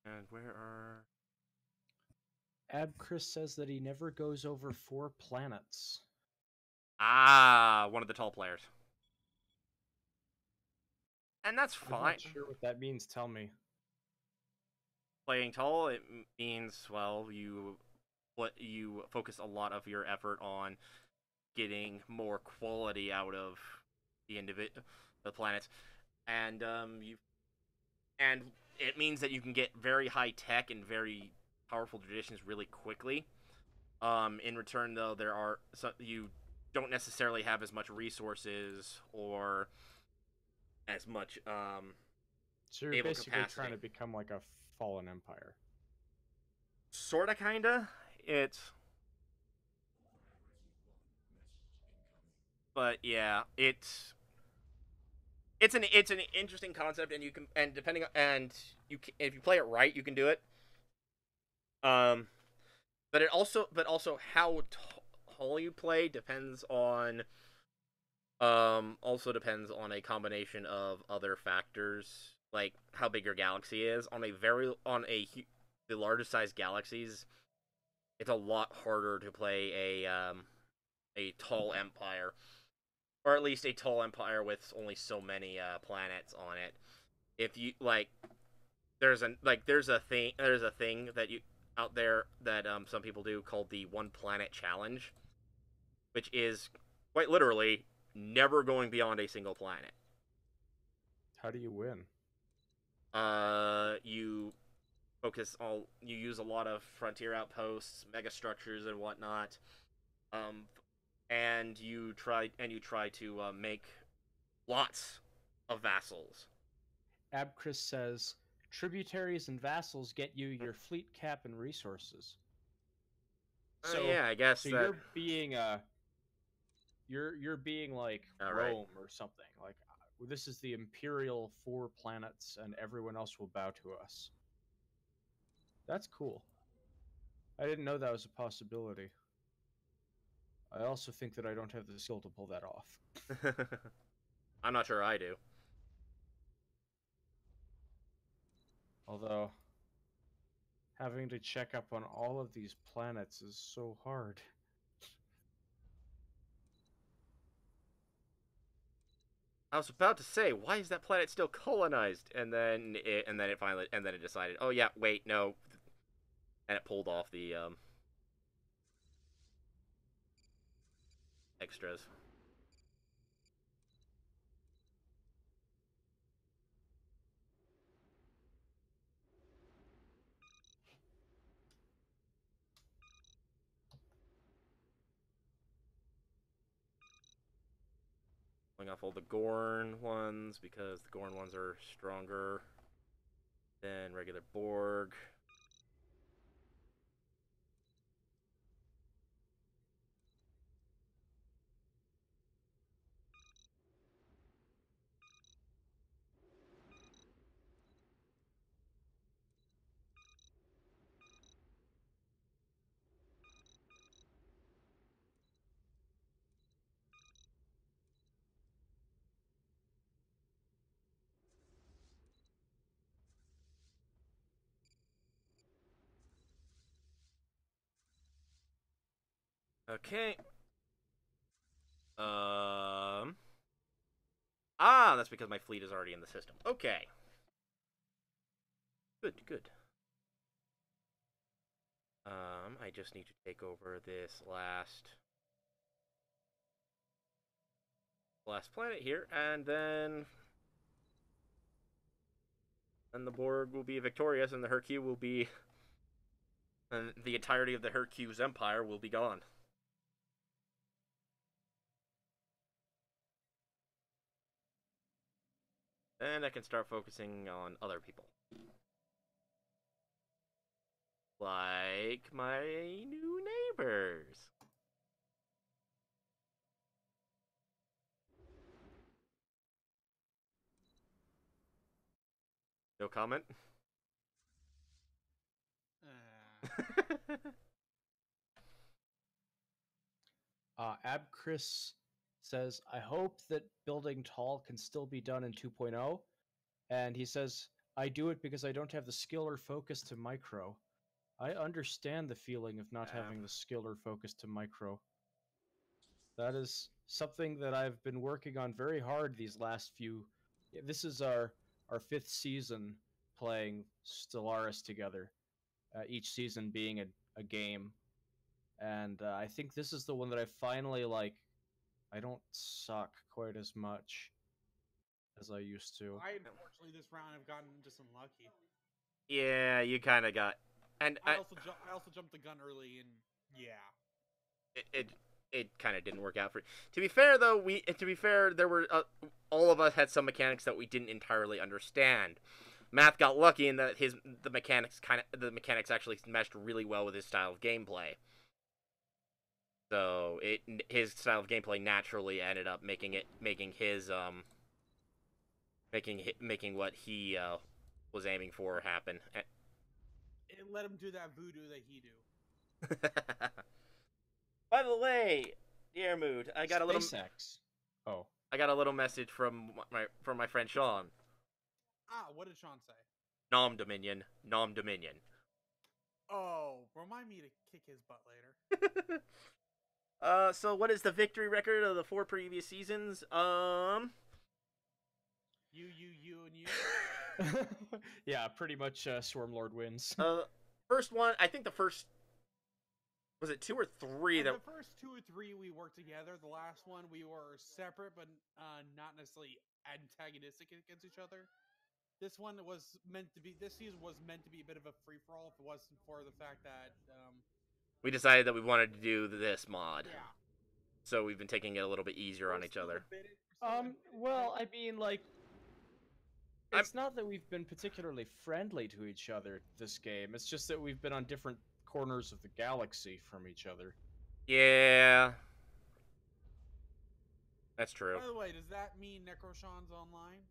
And where are... Abchris says that he never goes over 4 planets. one of the tall players. And that's I'm fine. not sure what that means. Tell me. Playing tall, it means, well, you focus a lot of your effort on getting more quality out of the planets, and it means that you can get very high tech and very powerful traditions really quickly. In return, though, you don't necessarily have as much resources or as much So you're basically trying to become like a fallen empire. Sorta, kinda. But yeah, it's an interesting concept, and if you play it right, you can do it. But also how tall you play depends on a combination of other factors, like how big your galaxy is. The largest size galaxies, it's a lot harder to play a tall empire, or at least a tall empire with only so many planets on it. If you like, there's a thing that you out there that some people do called the one planet challenge, which is quite literally never going beyond a single planet. How do you win? You you use a lot of frontier outposts, mega structures, and whatnot. And you try to make lots of vassals. Abchris says tributaries and vassals get you your fleet cap and resources. So yeah, I guess so that... you're being like Rome or something. Like, this is the imperial 4 planets, and everyone else will bow to us. That's cool. I didn't know that was a possibility. I also think that I don't have the skill to pull that off. I'm not sure I do. Although, having to check up on all of these planets is so hard. I was about to say, why is that planet still colonized? And then it decided, oh yeah, wait, no. And it pulled off the extras. Pulling off all the Gorn ones because the Gorn ones are stronger than regular Borg. Okay. That's because my fleet is already in the system. Okay. Good. I just need to take over this last planet here, and then the Borg will be victorious, and the Hercule will be, and the entirety of the Hercules Empire will be gone. And I can start focusing on other people. Like my new neighbors. No comment? Abchris says, I hope that building tall can still be done in 2.0. And he says, I do it because I don't have the skill or focus to micro. I understand the feeling of not having the skill or focus to micro. That is something that I've been working on very hard these last few. This is our 5th season playing Stellaris together, each season being a game. And I think this is the one that I finally like. I don't suck quite as much as I used to. I unfortunately this round have gotten just unlucky. Yeah, you kind of got, and I also jumped the gun early, and yeah, it kind of didn't work out for. To be fair, though, there were all of us had some mechanics that we didn't entirely understand. Math got lucky in that the mechanics actually meshed really well with his style of gameplay. So his style of gameplay naturally ended up making what he was aiming for happen. it let him do that voodoo that he do. By the way, dear Mood, I got SpaceX. I got a little message from my friend Sean. What did Sean say? Nom Dominion, Nom Dominion. Oh, remind me to kick his butt later. So what is the victory record of the 4 previous seasons? You, and you. Yeah, pretty much Swarmlord wins. First one, I think the first, was it 2 or 3 that... The first 2 or 3 we worked together. The last one we were separate, but not necessarily antagonistic against each other. This one was meant to be. This season was meant to be a bit of a free for all. If it wasn't for the fact that we decided that we wanted to do this mod. Yeah. So we've been taking it a little bit easier on each other. Well, I mean, like, it's not that we've been particularly friendly to each other this game. It's just that we've been on different corners of the galaxy from each other. Yeah. That's true. By the way, does that mean Necroshan's online?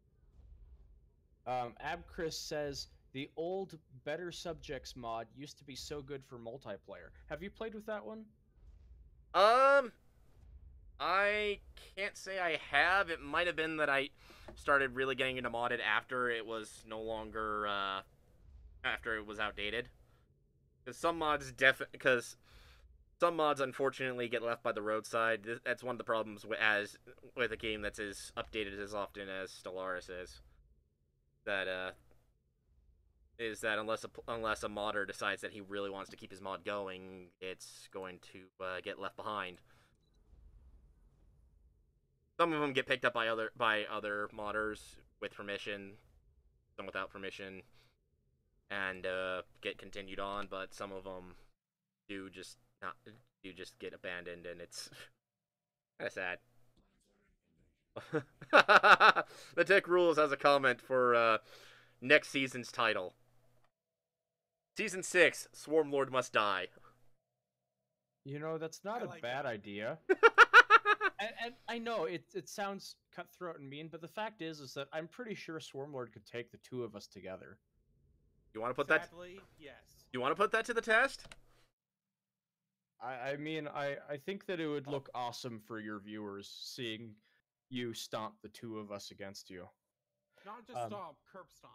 Abchris says, the old Better Subjects mod used to be so good for multiplayer. Have you played with that one? I can't say I have. It might have been that I started really getting into modded after it was no longer, after it was outdated. Because some mods unfortunately get left by the roadside. That's one of the problems with a game that's as updated as often as Stellaris is. That unless a modder decides that he really wants to keep his mod going, it's going to get left behind. Some of them get picked up by other modders with permission, some without permission, and get continued on. But some of them do just get abandoned, and it's kind of sad. The Tech Rules has a comment for next season's title. Season 6, Swarmlord Must Die. You know, that's not a bad idea. And I know it sounds cutthroat and mean, but the fact is that I'm pretty sure Swarmlord could take the 2 of us together. You want to put Sadly, yes. You want to put that to the test? I mean, I think that it would look awesome for your viewers seeing you stomp the 2 of us against you. Not just stomp, curb stomp.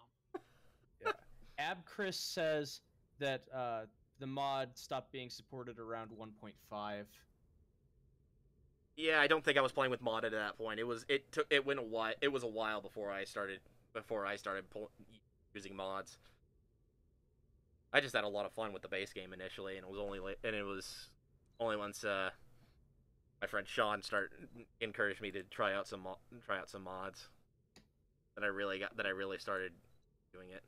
Yeah. Abchris says that the mod stopped being supported around 1.5. Yeah, I don't think I was playing with modded at that point. It was a while before I started using mods. I just had a lot of fun with the base game initially, and it was only once my friend Sean encouraged me to try out some mods that I really started doing it.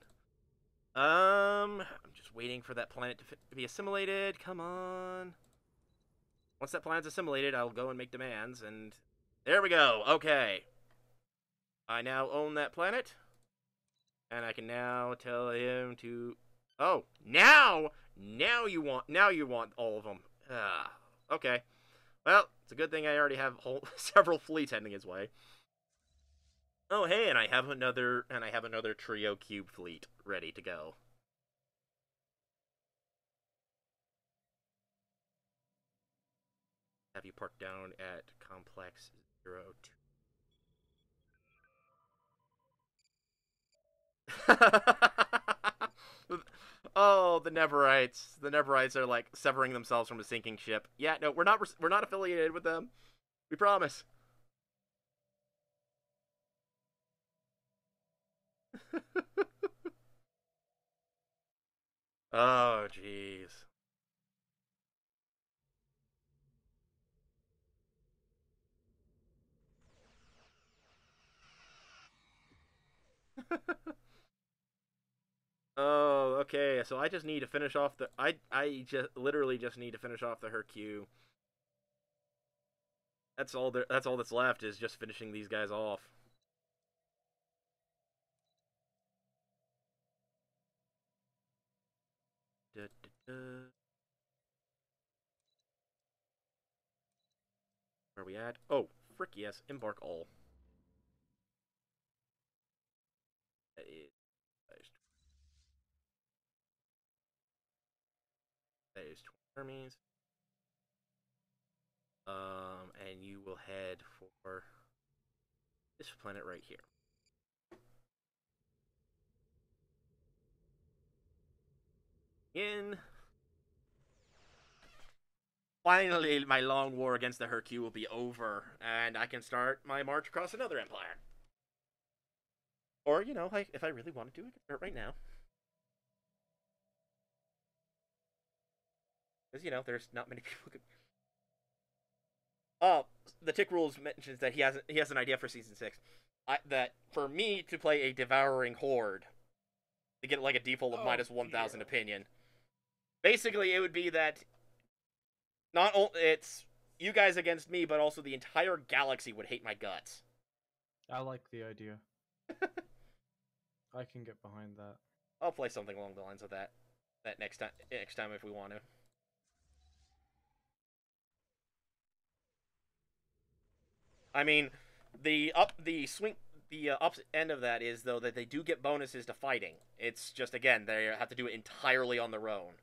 I'm just waiting for that planet to be assimilated. Come on. Once that planet's assimilated, I'll go and make demands, and there we go. Okay. I now own that planet, and I can now tell him to. Oh, now you want all of them. Okay. Well, it's a good thing I already have several fleets heading his way. Oh, hey, and I have another trio cube fleet ready to go. Have you parked down at Complex 02? Oh, the Neverites. The Neverites are like severing themselves from a sinking ship. Yeah, no, we're not affiliated with them. We promise. Oh, jeez. Oh, okay. So I just need to finish off the I just literally just need to finish off the Hercule. That's all that's left is just finishing these guys off. Da, da, da. Where are we at? Oh, frick yes, embark all. That is 20 armies. And you will head for this planet right here. Finally, my long war against the Hercule will be over, and I can start my march across another empire. Or, if I really want to do it, I can start right now. Because, there's not many people who could... Oh, the Tick Rules mentions that he has an idea for Season 6. That, for me to play a Devouring Horde, to get, like, a default of minus 1,000 opinion, basically, it would be that not only it's you guys against me, but also the entire galaxy would hate my guts. I like the idea. I can get behind that. I'll play something along the lines of that next time if we want to. I mean, the opposite end of that is though that they do get bonuses to fighting. It's just again they have to do it entirely on their own.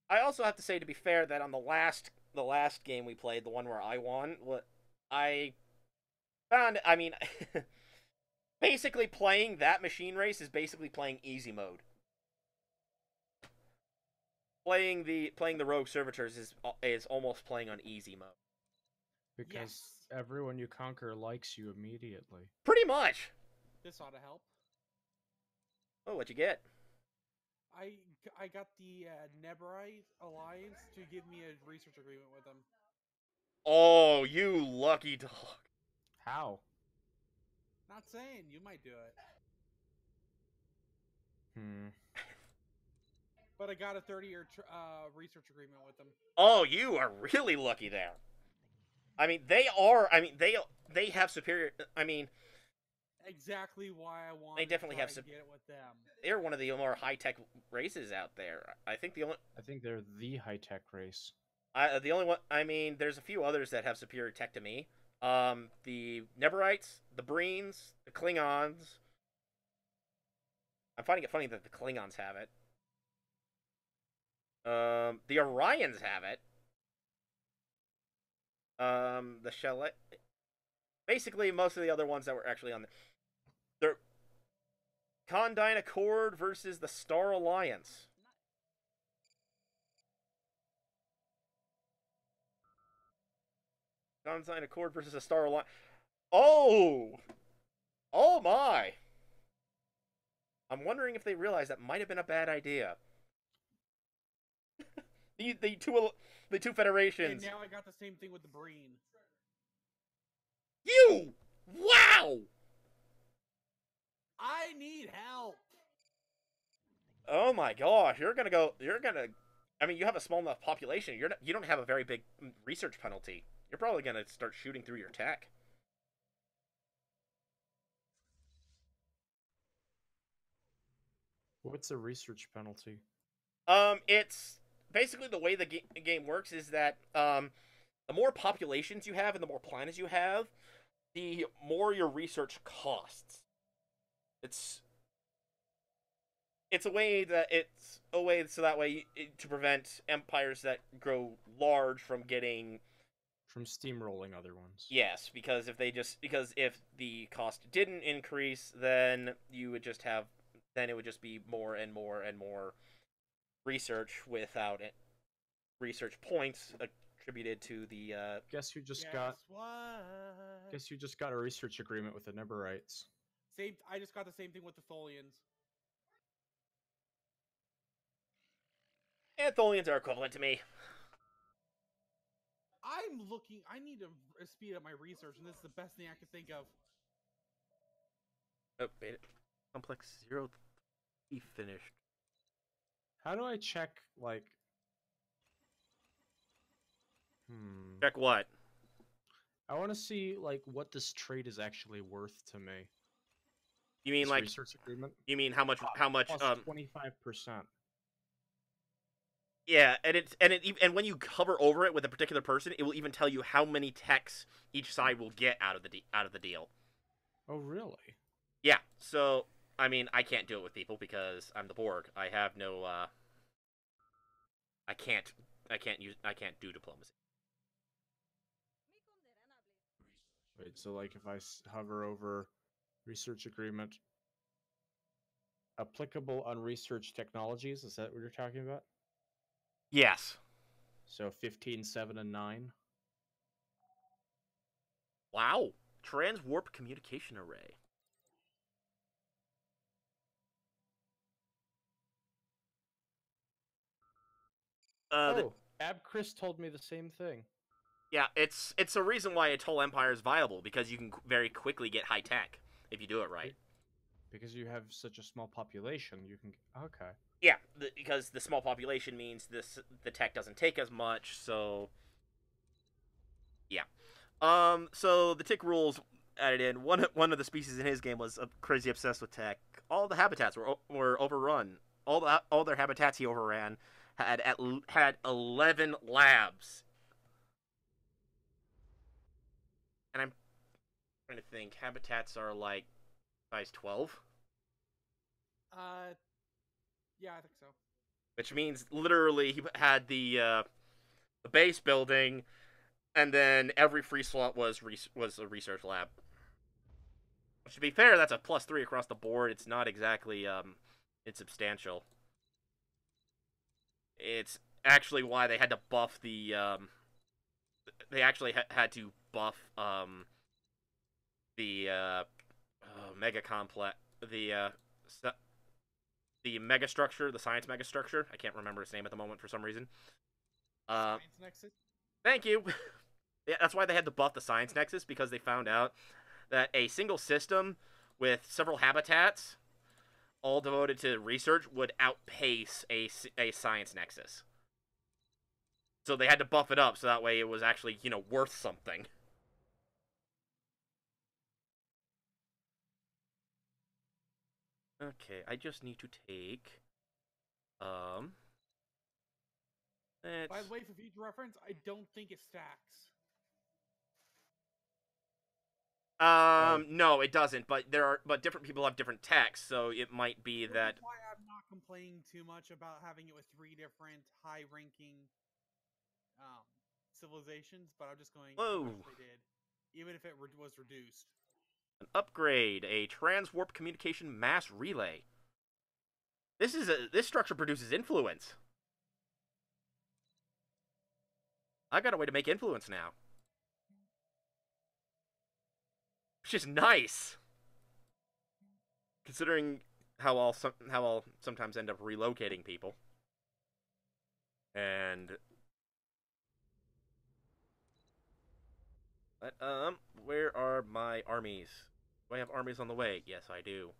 I also have to say, to be fair, that on the last game we played, the one where I won, I found, I mean, basically playing that machine race is basically playing easy mode. Playing the rogue servitors is almost playing on easy mode. Because everyone you conquer likes you immediately. Pretty much. This ought to help. Oh, what'd you get? I got the Neberite Alliance to give me a research agreement with them. Oh, you lucky dog. How? Not saying. You might do it. But I got a 30-year research agreement with them. Oh, you are really lucky there. I mean, they have superior... I mean... Exactly why I want they definitely have to get it with them. They're one of the more high-tech races out there. I think they're the high-tech race. The only one... I mean, there's a few others that have superior tech to me. The Neberites, the Breens, the Klingons. I'm finding it funny that the Klingons have it. The Orions have it. The Chalet... Basically, most of the other ones that were actually on there. They're Condyne Accord versus the Star Alliance. Unsigned Accord versus a Star Alliance. Oh! Oh my! I'm wondering if they realize that might have been a bad idea. the two And federations. now I got the same thing with the Breen. You! Wow! I need help. Oh my gosh, you're gonna. I mean, you have a small enough population. You don't have a very big research penalty. You're probably gonna start shooting through your tech. What's a research penalty? It's basically the way the game works is that the more populations you have and the more planets you have, the more your research costs. It's a way so that way to prevent empires that grow large from getting From steamrolling other ones. yes, because if the cost didn't increase, then it would just be more and more and more research without it. Research points attributed to the Guess who just Guess got? what? Guess you just got a research agreement with the Neberites. Same. I just got the same thing with the Tholians. Antholians are equivalent to me. I'm looking. I need to speed up my research, and this is the best thing I could think of. Oh, beta complex 0 finished. How do I check like? Check what? I want to see like what this trade is actually worth to me. You mean This like research agreement? you mean how much 25%. yeah, and when you hover over it with a particular person, it will even tell you how many techs each side will get out of the deal. Oh really? Yeah. So, I mean, I can't do it with people because I'm the Borg. I have no I can't do diplomacy. Wait, so like if I hover over research agreement, applicable on research technologies, is that what you're talking about? Yes. So 15, 7, and 9. Wow. Transwarp communication array. Ab Chris told me the same thing. Yeah, it's a reason why a Toll Empire is viable, because you can very quickly get high tech if you do it right. Because you have such a small population, you can. Okay. Yeah, because the small population means the tech doesn't take as much, so yeah. So the tick rules added in. One of the species in his game was crazy obsessed with tech. All the habitats were overrun. All their habitats he overran had 11 labs. And I'm trying to think. Habitats are like size 12. Yeah, I think so. Which means literally he had the base building, and then every free slot was a research lab. Which, to be fair, that's a +3 across the board. It's not exactly insubstantial. It's actually why they had to buff the they actually had to buff the mega complex the mega structure, the science mega structure. I can't remember its name at the moment for some reason. Science Nexus. Thank you. Yeah, that's why they had to buff the science nexus, because they found out that a single system with several habitats, all devoted to research, would outpace a science nexus. So they had to buff it up so that way it was actually, worth something. Okay, I just need to take By the way, for future reference, I don't think it stacks. No, it doesn't. But different people have different techs, so it might be that. That's why I'm not complaining too much about having it with 3 different high-ranking civilizations, but I'm just going. Whoa. I wish they did, even if it was reduced. An upgrade, a transwarp communication mass relay. This structure produces influence. I got a way to make influence now. which is nice, considering how I'll sometimes end up relocating people. And where are my armies? Do I have armies on the way? Yes, I do.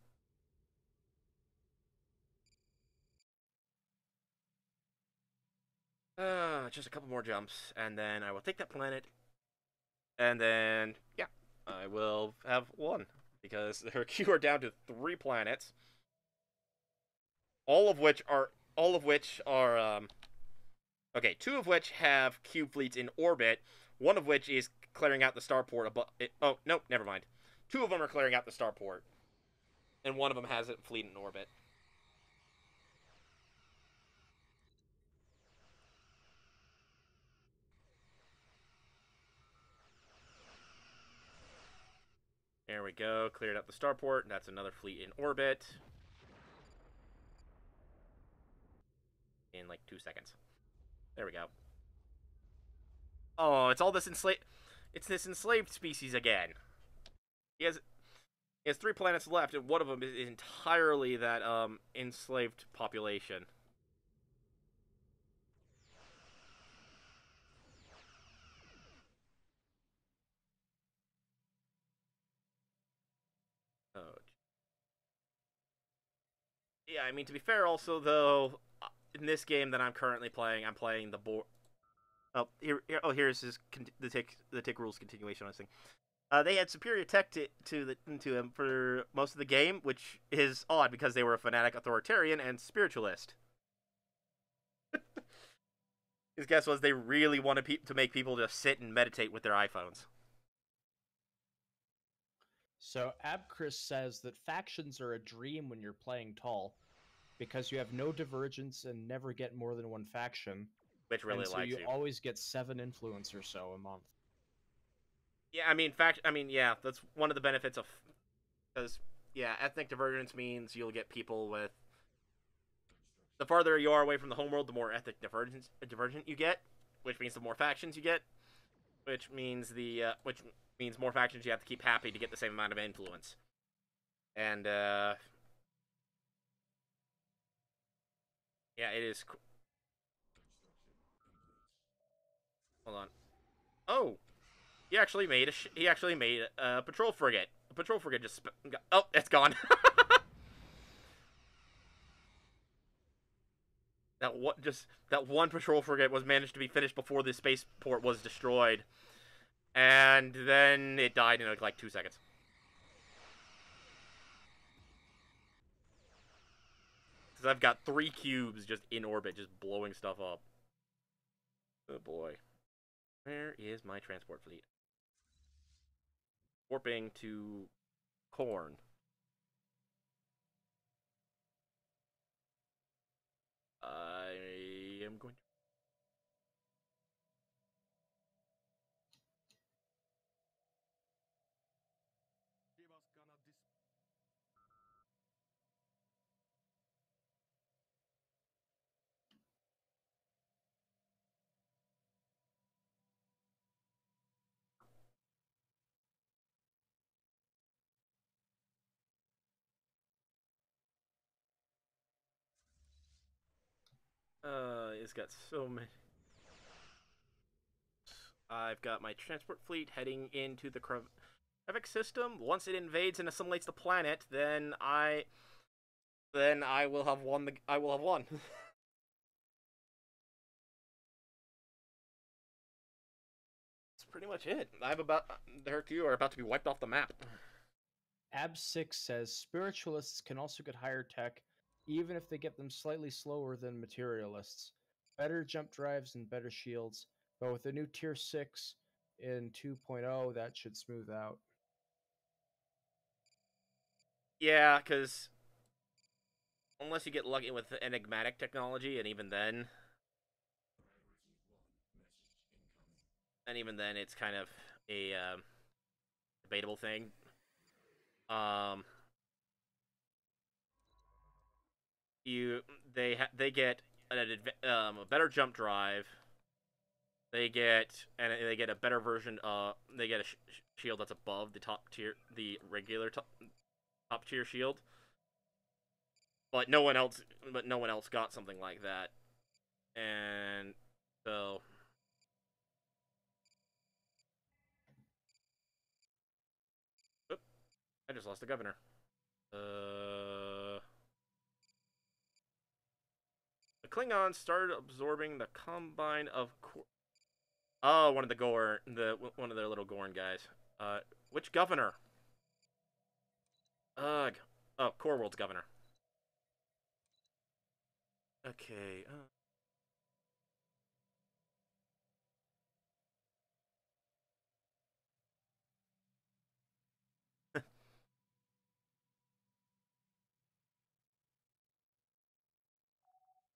Just a couple more jumps, and then I will take that planet, and then yeah, I will have one because her queue are down to 3 planets, all of which are okay, 2 of which have cube fleets in orbit, one of which is clearing out the starport above. Oh no, never mind. 2 of them are clearing out the starport, and one of them has a fleet in orbit. There we go. Cleared out the starport. That's another fleet in orbit. In like 2 seconds. There we go. Oh, it's all this enslaved. It's this enslaved species again. He has 3 planets left, and one of them is entirely that enslaved population. Oh. Yeah, I mean, to be fair, also though, in this game that I'm currently playing, I'm playing the board. Oh, here's the tick rules continuation on this thing. They had superior tech to him for most of the game, which is odd because they were a fanatic authoritarian and spiritualist. His guess was they really wanted to make people just sit and meditate with their iPhones. So Abchris says that factions are a dream when you're playing tall, because you have no divergence and never get more than one faction. Which really and so likes you always get 7 influence or so a month. Yeah, I mean, yeah, that's one of the benefits of, because yeah, ethnic divergence means you'll get people with. The farther you are away from the homeworld, the more ethnic divergent you get, which means the more factions you get, which means more factions you have to keep happy to get the same amount of influence. And yeah, it is. Hold on. Oh, he actually made a patrol frigate. A patrol frigate just oh, it's gone. That one patrol frigate was managed to be finished before the spaceport was destroyed, and then it died in like 2 seconds. Because I've got 3 cubes just in orbit, just blowing stuff up. Oh boy, where is my transport fleet? Warping to Corn. I am going to. It's got so many. I've got my transport fleet heading into the Krevik system. Once it invades and assimilates the planet, then I will have won. I will have won. That's pretty much it. Their two are about to be wiped off the map. Ab6 says spiritualists can also get higher tech, even if they get them slightly slower than materialists. Better jump drives and better shields, but with the new tier 6 in 2.0, that should smooth out. Yeah, because unless you get lucky with enigmatic technology, and even then, it's kind of a debatable thing. They get a better jump drive, They get a better version. They get a shield that's above the top tier, the regular top tier shield. But no one else got something like that, and so. Oop, I just lost the governor. The Klingons started absorbing the combine of. Oh, one of their little Gorn guys. Which governor? Ugh. Oh, Core World's governor. Okay.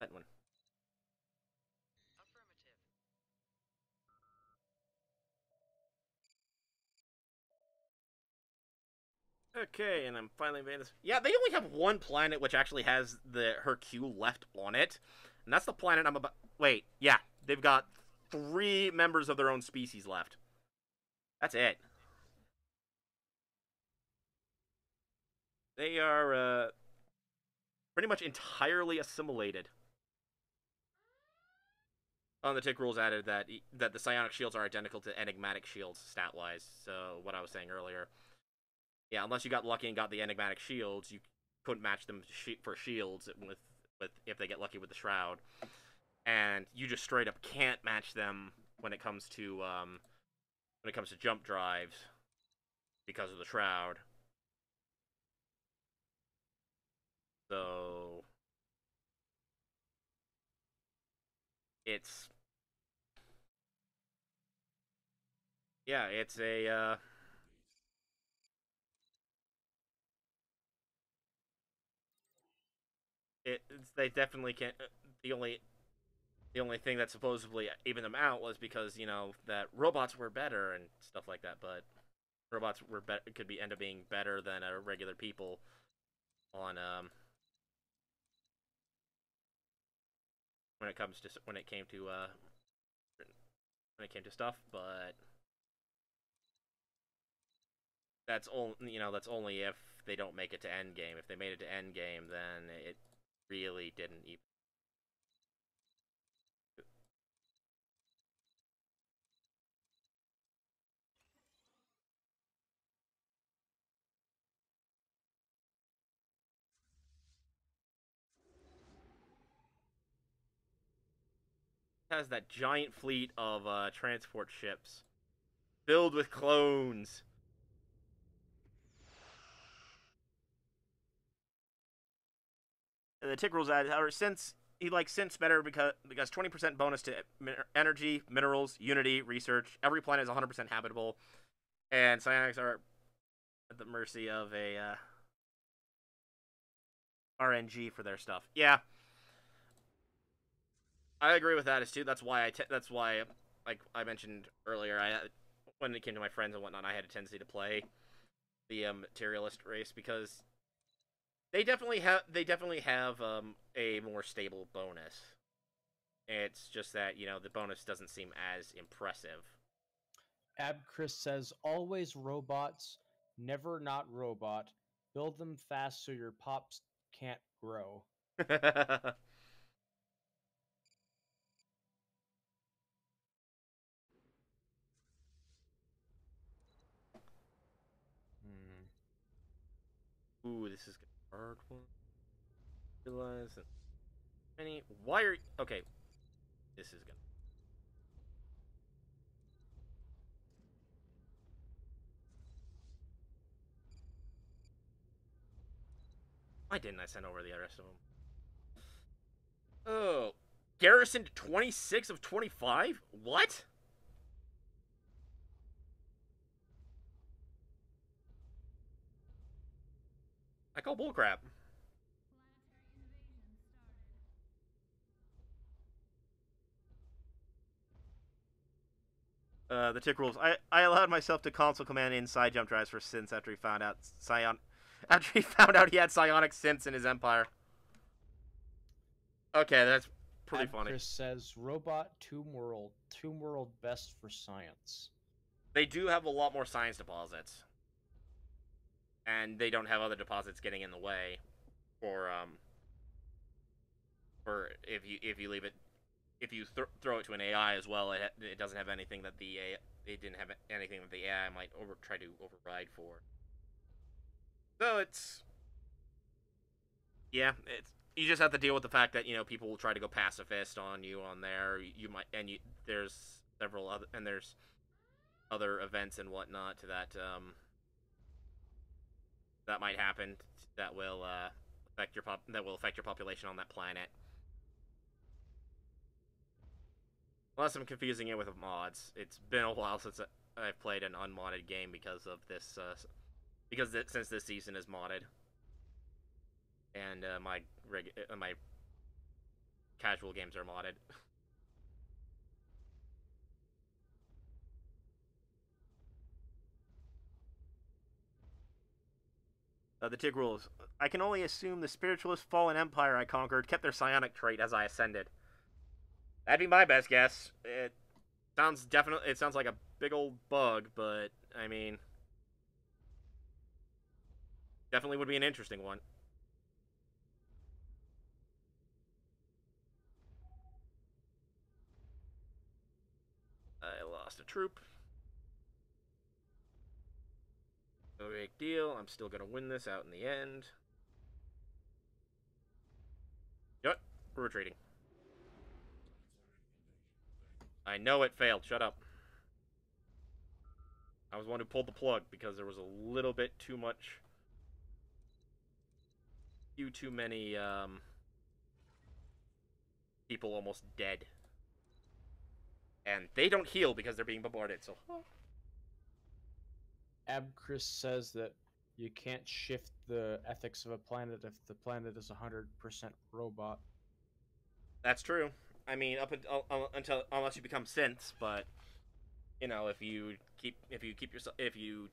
That one. Okay, and I'm finally made this. Yeah, they only have one planet which actually has her Q left on it, and that's the planet I'm about. Wait, yeah, they've got 3 members of their own species left. That's it. They are pretty much entirely assimilated. The tick rules added that the psionic shields are identical to enigmatic shields stat-wise. So what I was saying earlier. Yeah, unless you got lucky and got the enigmatic shields, you couldn't match them for shields with if they get lucky with the shroud, and you just straight up can't match them when it comes to jump drives because of the shroud. So it's a they definitely can't. The only thing that supposedly evened them out was because that robots were better and stuff like that, but robots could end up being better than regular people on when it came to stuff, but that's only if they don't make it to endgame. If they made it to endgame, then it really didn't even. It has that giant fleet of transport ships filled with clones. And the tick rules added, however, since he likes synths better because 20% bonus to energy, minerals, unity, research. Every planet is 100% habitable, and psionics are at the mercy of a RNG for their stuff. Yeah, I agree with that as too. That's why like I mentioned earlier, when it came to my friends and whatnot, I had a tendency to play the materialist race because they definitely have a more stable bonus. It's just that the bonus doesn't seem as impressive. Abchris says, always robots, never not robot. Build them fast so your pops can't grow. Ooh, this is a hard one. Realize any? Why are okay? This is gonna. Why didn't I send over the rest of them? Oh, Garrison 26 of 25. What? I call bullcrap. The tick rules. I allowed myself to console command inside jump drives for synths after he found out he had psionic synths in his empire. Okay, pretty funny. Chris says robot tomb world best for science. They do have a lot more science deposits, and they don't have other deposits getting in the way. For if you leave it, if you throw it to an AI as well, it doesn't have anything that it didn't have anything that the AI might try to override for. So you just have to deal with the fact that people will try to go pacifist on you on there. You might there's several other events and whatnot that might happen that will affect your population on that planet. Unless I'm confusing it with mods. It's been a while since I've played an unmodded game because of this. Since this season is modded, and my casual games are modded. The Tig rules. I can only assume the spiritualist fallen empire I conquered kept their psionic trait as I ascended. That'd be my best guess. It sounds like a big old bug, but I mean, definitely would be an interesting one. I lost a troop. No big deal. I'm still gonna win this out in the end. Yep, we're retreating. I know it failed. Shut up. I was the one who pulled the plug because there was a little bit too much. Too many people almost dead. And they don't heal because they're being bombarded, so. Abchris says that you can't shift the ethics of a planet if the planet is 100% robot. That's true. I mean, unless you become synths, but if you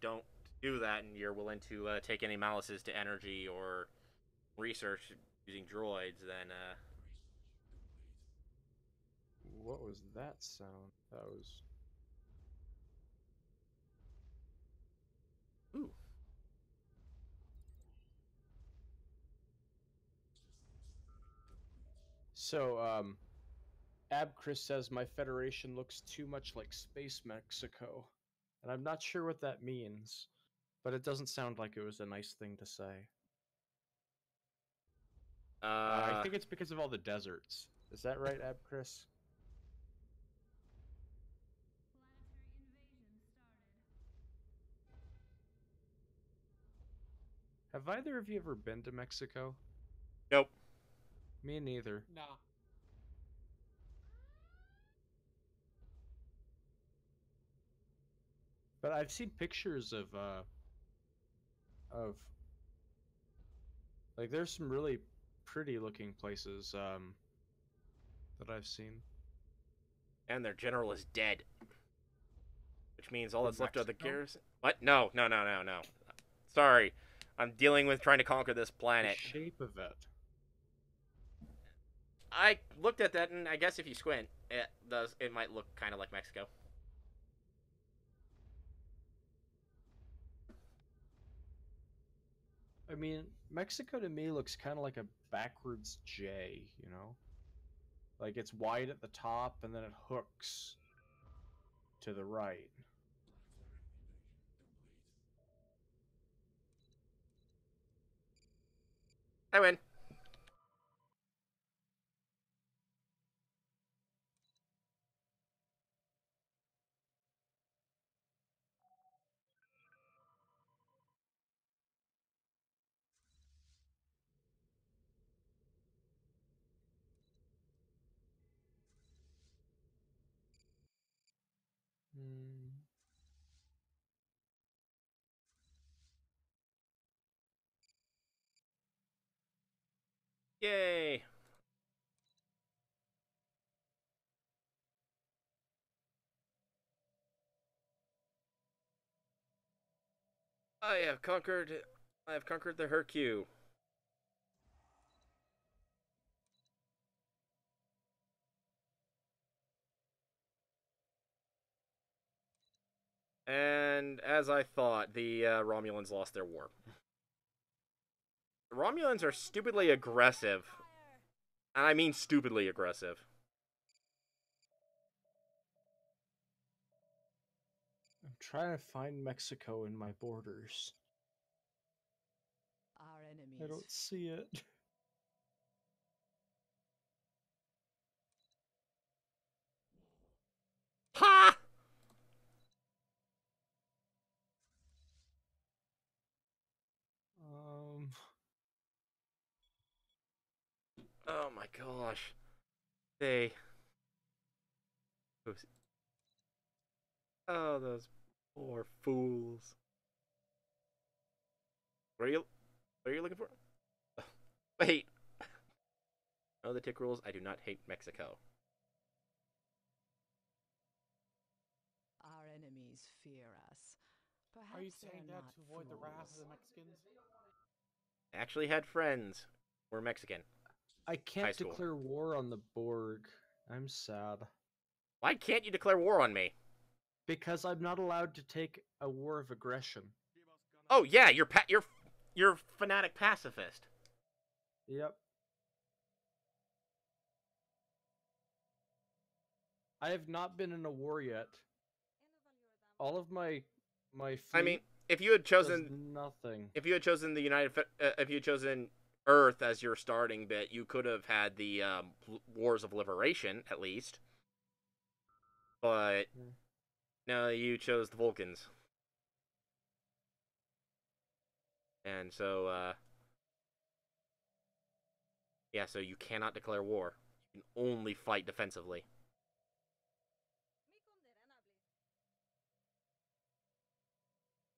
don't do that and you're willing to take any malices to energy or research using droids, then What was that sound? That was... Ooh. So, Abchris says my Federation looks too much like Space Mexico. And I'm not sure what that means, but it doesn't sound like it was a nice thing to say. I think it's because of all the deserts. Is that right, Abchris? Have either of you ever been to Mexico? Nope. Me neither. Nah. But I've seen pictures of like there's some really pretty looking places that I've seen. And their general is dead. Which means all In that's left are the Mexico? garrison. What? No. Sorry. I'm dealing with trying to conquer this planet. The shape of it. I looked at that, and I guess if you squint, it might look kind of like Mexico. I mean, Mexico to me looks kind of like a backwards J, you know? Like it's wide at the top and then it hooks to the right. I win. Hmm. Yay. I have conquered the Hercule. And as I thought, the Romulans lost their war. The Romulans are stupidly aggressive. And I mean stupidly aggressive. I'm trying to find Mexico in my borders. Our I enemies. don't see it. Ha! Oh my gosh. They... Oh, those poor fools. What are you looking for? Wait. Oh, the tick rules. I do not hate Mexico. Our enemies fear us. Perhaps Are you they're saying that not to avoid the wrath of fools. the Mexicans? I actually had friends who were Mexican. I High can't school. declare war on the Borg. I'm sad. Why can't you declare war on me? Because I'm not allowed to take a war of aggression. Oh yeah, you're fanatic pacifist. Yep. I have not been in a war yet. All of my fleet I mean, if you had does chosen nothing. if you had chosen the if you had chosen Earth as your starting bit, you could have had the Wars of Liberation at least. But no, you chose the Vulcans, and so yeah, so you cannot declare war. You can only fight defensively.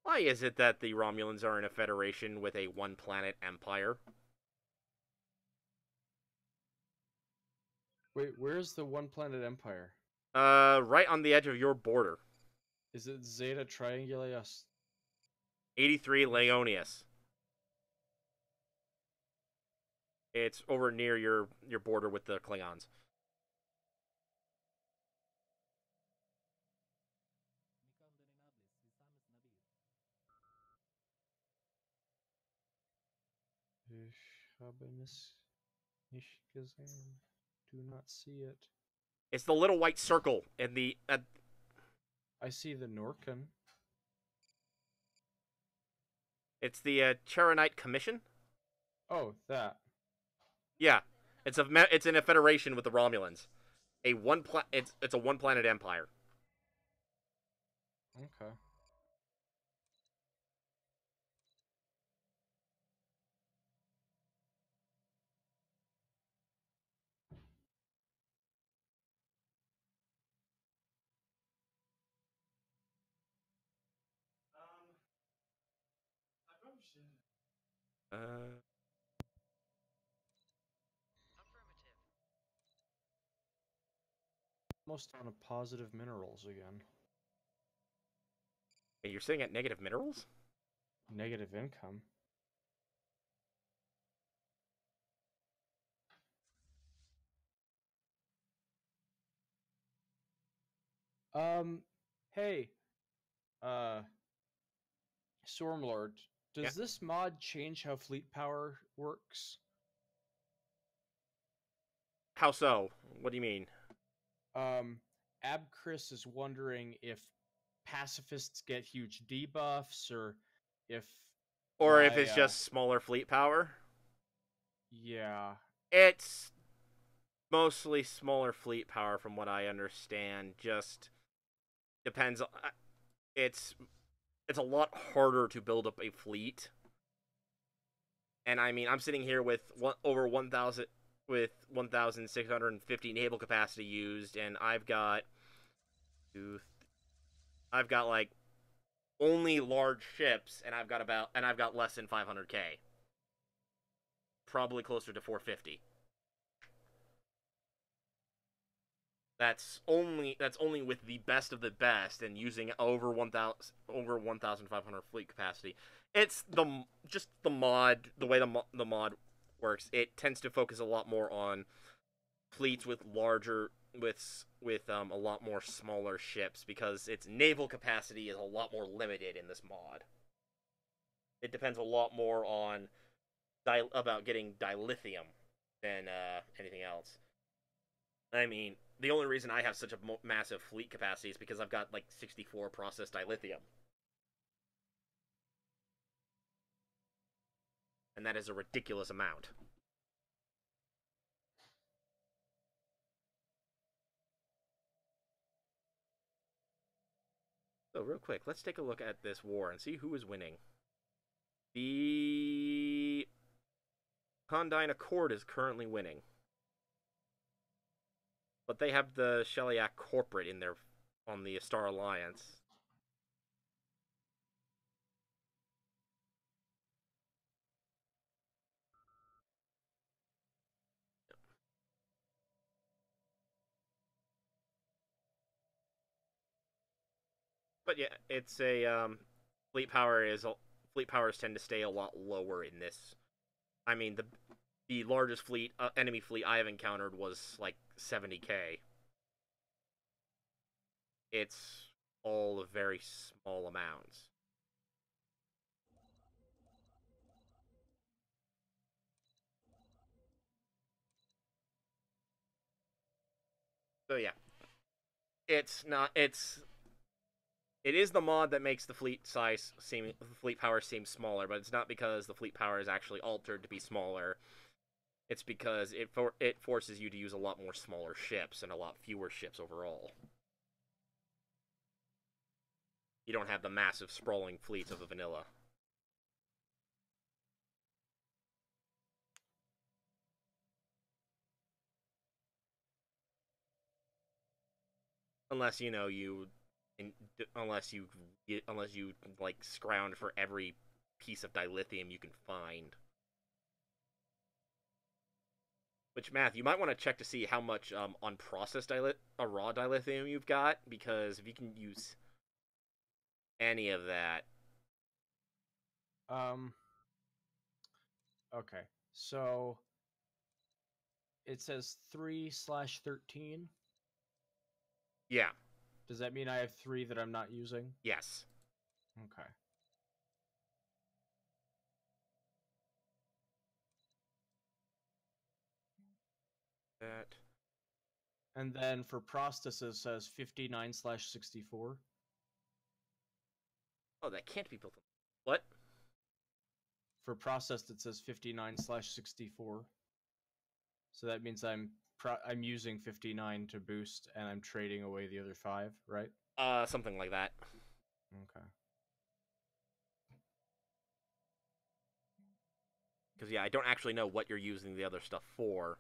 Why is it that the Romulans are in a federation with a one-planet empire? Wait, where's the one planet empire? Right on the edge of your border. Is it Zeta Triangulus? 83 Leonius. It's over near your border with the Klingons. Do not see it. It's the little white circle in the... I see the Norcan. it's the Charonite Commission? Oh, that. Yeah. It's in a federation with the Romulans. It's a one-planet empire. Okay. Uh, Almost on a positive minerals again. you're sitting at negative minerals? Negative income. Hey, uh, Stormlord, does Yeah. this mod change how fleet power works? How so? What do you mean? Abchris is wondering if pacifists get huge debuffs or if Or if my, it's just smaller fleet power? yeah. It's mostly smaller fleet power from what I understand. Just depends. It's a lot harder to build up a fleet. And I mean, I'm sitting here with over 1,000 with 1,650 naval capacity used, and I've got like only large ships, and I've got less than 500k. Probably closer to 450. That's only with the best of the best and using over 1,500 fleet capacity. It's just the mod, the way the mod works. It tends to focus a lot more on fleets with larger with a lot more smaller ships because its naval capacity is a lot more limited in this mod. It depends a lot more on about getting dilithium than anything else. I mean, the only reason I have such a massive fleet capacity is because I've got like 64 processed dilithium. And that is a ridiculous amount. So real quick, let's take a look at this war and see who is winning. The Condyne Accord is currently winning. But they have the Sheliak Corporate in there on the Star Alliance. But yeah, it's a fleet powers tend to stay a lot lower in this. I mean, the largest enemy fleet I have encountered was like 70k. It's all very small amounts. So yeah, it is the mod that makes the fleet power seem smaller, but it's not because the fleet power is actually altered to be smaller. It's because it forces you to use a lot more smaller ships and a lot fewer ships overall. You don't have the massive sprawling fleets of the vanilla. Unless unless you like scrounge for every piece of dilithium you can find. Which, Math, you might want to check to see how much unprocessed raw dilithium you've got, because if you can use any of that. Okay, so it says 3/13. Yeah. Does that mean I have 3 that I'm not using? Yes. Okay. That. And then for Prostus it says 59/64. Oh, that can't be built. What? For processed it says 59/64. So that means I'm using 59 to boost, and I'm trading away the other 5, right? Something like that. Okay. Because yeah, I don't actually know what you're using the other stuff for.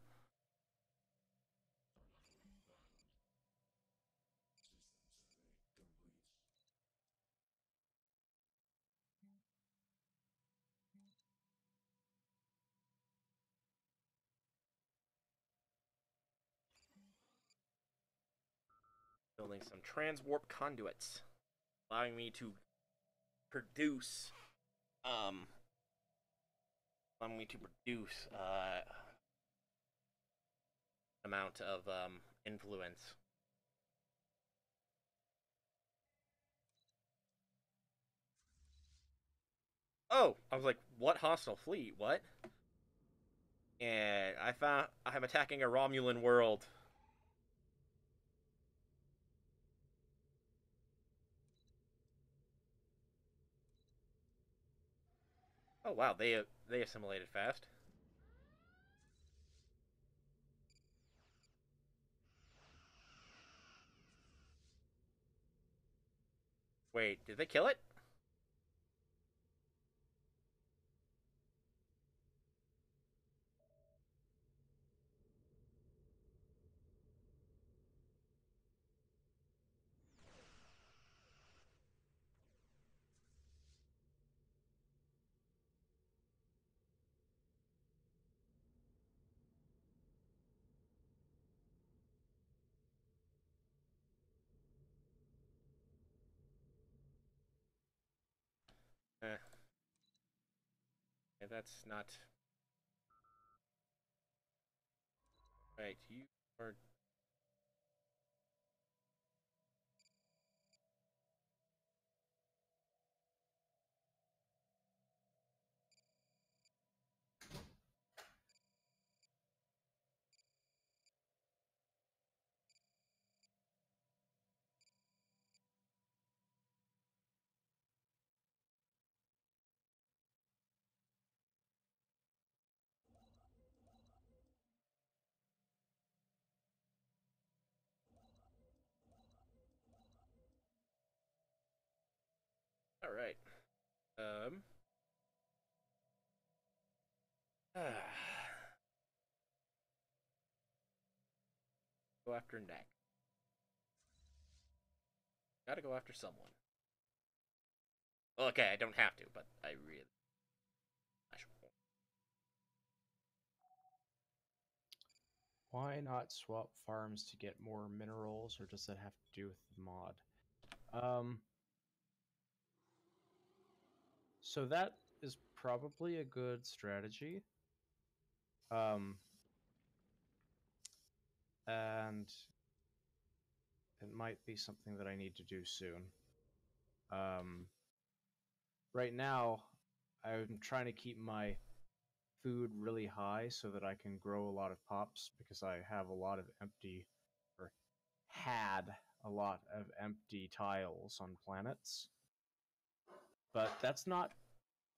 Building some transwarp conduits, allowing me to produce, amount of influence. Oh, I was like, what hostile fleet? What? And I'm attacking a Romulan world. Oh wow, they assimilated fast. Wait, did they kill it? Eh. Yeah, that's not right. You Or all right. Go after next. Gotta go after someone. Well, okay, I don't have to, but I really. I should. Why not swap farms to get more minerals, or does that have to do with the mod? So that is probably a good strategy. And it might be something that I need to do soon. Right now, I'm trying to keep my food really high so that I can grow a lot of pops because I have a lot of empty, or had a lot of empty tiles on planets. But that's not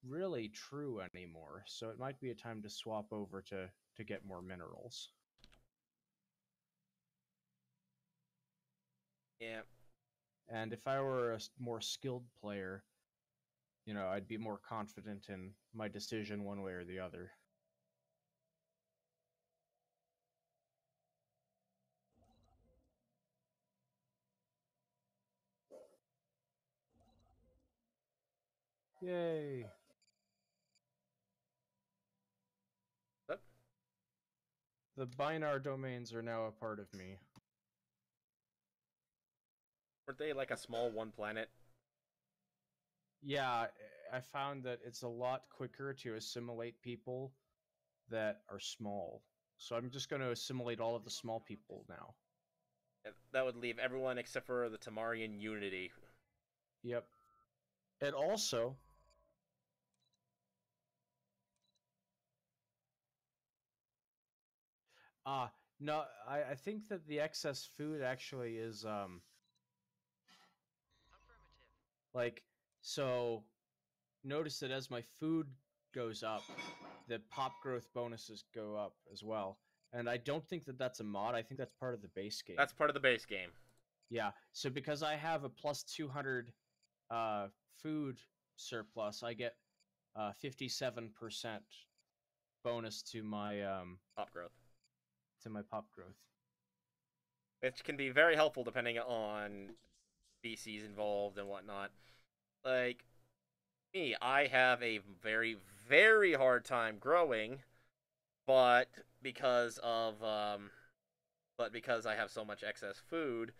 really true anymore, so it might be a time to swap over to get more minerals. Yeah. And if I were a more skilled player, you know, I'd be more confident in my decision one way or the other. Yay! Yep. The Binar domains are now a part of me. Weren't they like a small one planet? Yeah, I found that it's a lot quicker to assimilate people that are small. So I'm just going to assimilate all of the small people now. That would leave everyone except for the Tamarian Unity. Yep. And also, no, I think that the excess food actually is like, so notice that as my food goes up, the pop growth bonuses go up as well. And I don't think that that's a mod. I think that's part of the base game. That's part of the base game. Yeah. So because I have a plus 200 food surplus, I get 57% bonus to my Pop growth. pop growth. Which can be very helpful depending on species involved and whatnot. Like me, I have a very, very hard time growing, but because I have so much excess food,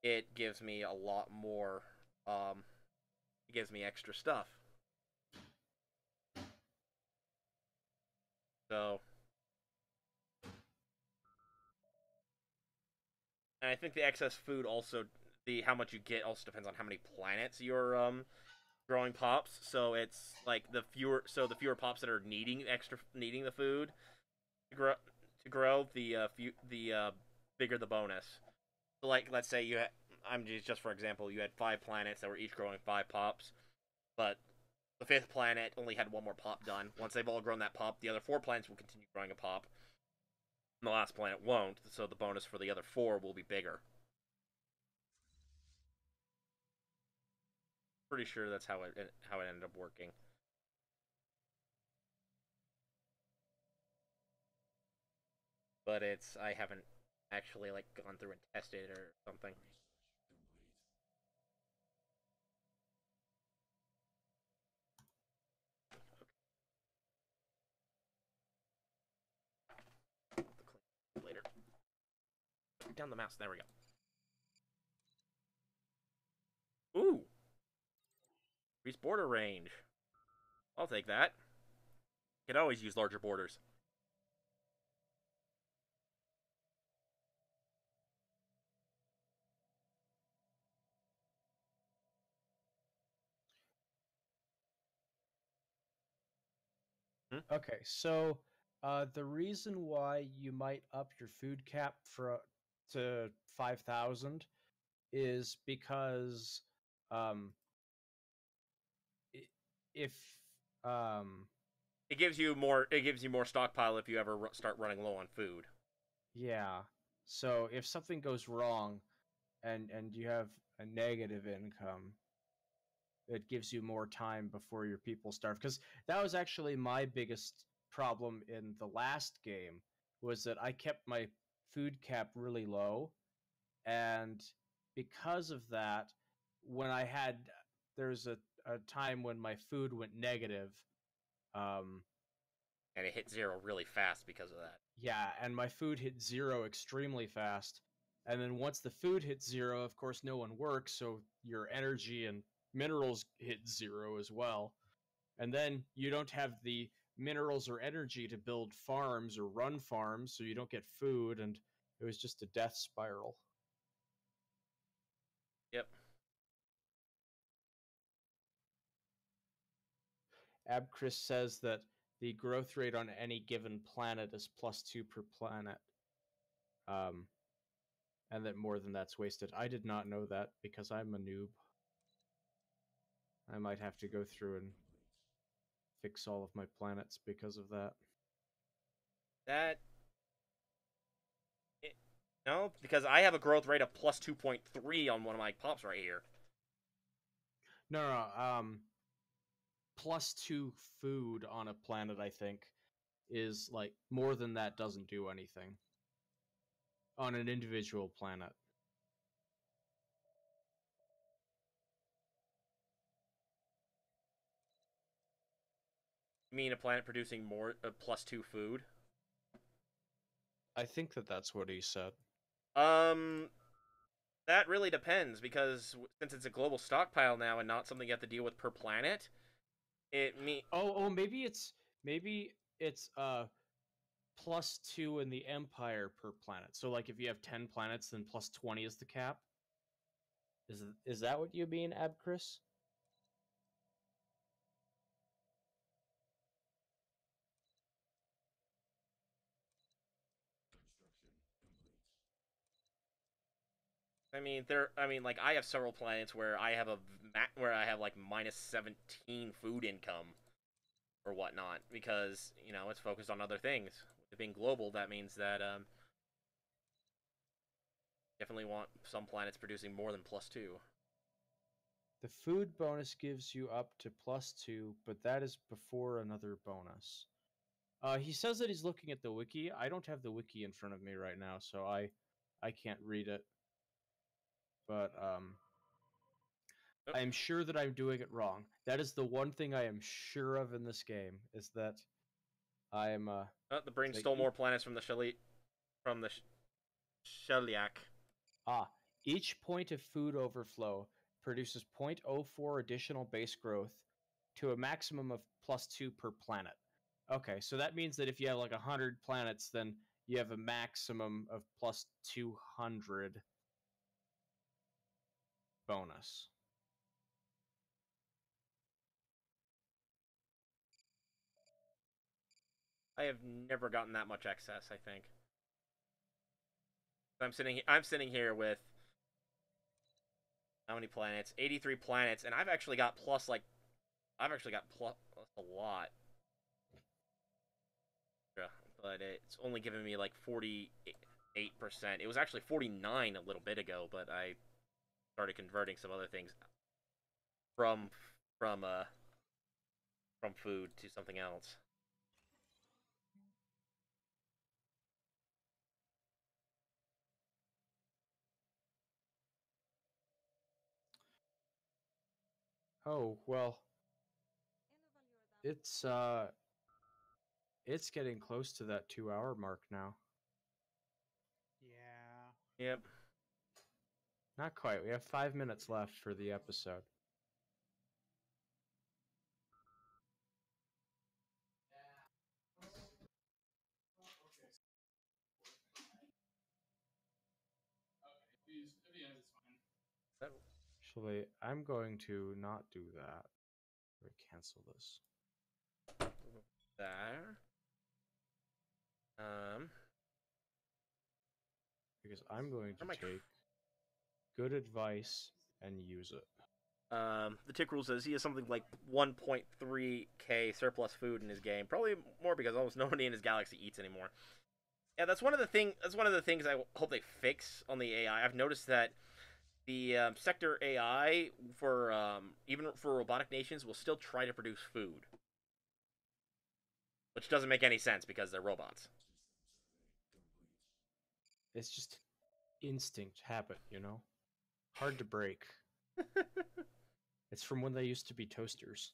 it gives me a lot more. It gives me extra stuff. So, and I think the excess food also, the how much you get also depends on how many planets you're growing pops. So it's like the fewer pops that are needing the food to grow, the bigger the bonus. So like let's say I'm just for example, you had 5 planets that were each growing 5 pops, but the 5th planet only had 1 more pop done. Once they've all grown that pop, the other 4 planets will continue growing a pop. And the last planet won't, so the bonus for the other 4 will be bigger. Pretty sure that's how it ended up working. But I haven't actually like gone through and tested it or something. Later. Down the mouse. There we go. Ooh. Increased border range. I'll take that. You can always use larger borders. Okay, so the reason why you might up your food cap to 5,000 is because um, if um, It gives you more. It gives you more stockpile if you ever start running low on food. yeah, so if something goes wrong and you have a negative income, it gives you more time before your people starve. Because that was actually my biggest problem in the last game, was that I kept my food cap really low, and because of that, when I had there's a time when my food went negative. um And it hit 0 really fast because of that. yeah, and my food hit 0 extremely fast, and then once the food hits 0, of course no one works, so your energy and minerals hit 0 as well, and then you don't have the minerals or energy to build farms or run farms, so you don't get food, and it was just a death spiral. Yep. Abchris says that the growth rate on any given planet is +2 per planet, um, and that more than that's wasted. I did not know that because I'm a noob. I might have to go through and fix all of my planets because of that. That. No, because I have a growth rate of plus 2.3 on one of my pops right here. No, +2 food on a planet, I think, is like more than that doesn't do anything on an individual planet. You mean a planet producing more plus 2 food? I think that that's what he said. Um, that really depends because since it's a global stockpile now and not something you have to deal with per planet, it me Maybe it's +2 in the Empire per planet. So like if you have 10 planets, then +20 is the cap. Is that what you mean, Abchris? like I have several planets where I have like -17 food income or whatnot because it's focused on other things. With it being global, that means that definitely want some planets producing more than +2. The food bonus gives you up to +2, but that is before another bonus. He says that he's looking at the wiki. I don't have the wiki in front of me right now, so I can't read it. But I am sure that I'm doing it wrong. That is the one thing I am sure of in this game, is that I am The brain stole more planets from the Sheliak. Each point of food overflow produces 0.04 additional base growth to a maximum of +2 per planet. Okay, so that means that if you have like 100 planets, then you have a maximum of +200 bonus. I have never gotten that much excess, I think. I'm sitting here with how many planets? 83 planets, and I've actually got plus a lot. But it's only given me like 48%. It was actually 49 a little bit ago, but I started converting some other things from from uh from food to something else. Oh, well, it's getting close to that 2-hour mark now. Yeah. Yep. Not quite. We have 5 minutes left for the episode. Actually, I'm going to not do that. Or cancel this. there. Because I'm going to Am I- take good advice and use it. The tick rule says he has something like 1.3k surplus food in his game. Probably more because almost nobody in his galaxy eats anymore. Yeah, that's one of the things I hope they fix on the AI. I've noticed that the sector AI for even for robotic nations will still try to produce food, which doesn't make any sense because they're robots. It's just instinct habit, you know? Hard to break. It's from when they used to be toasters.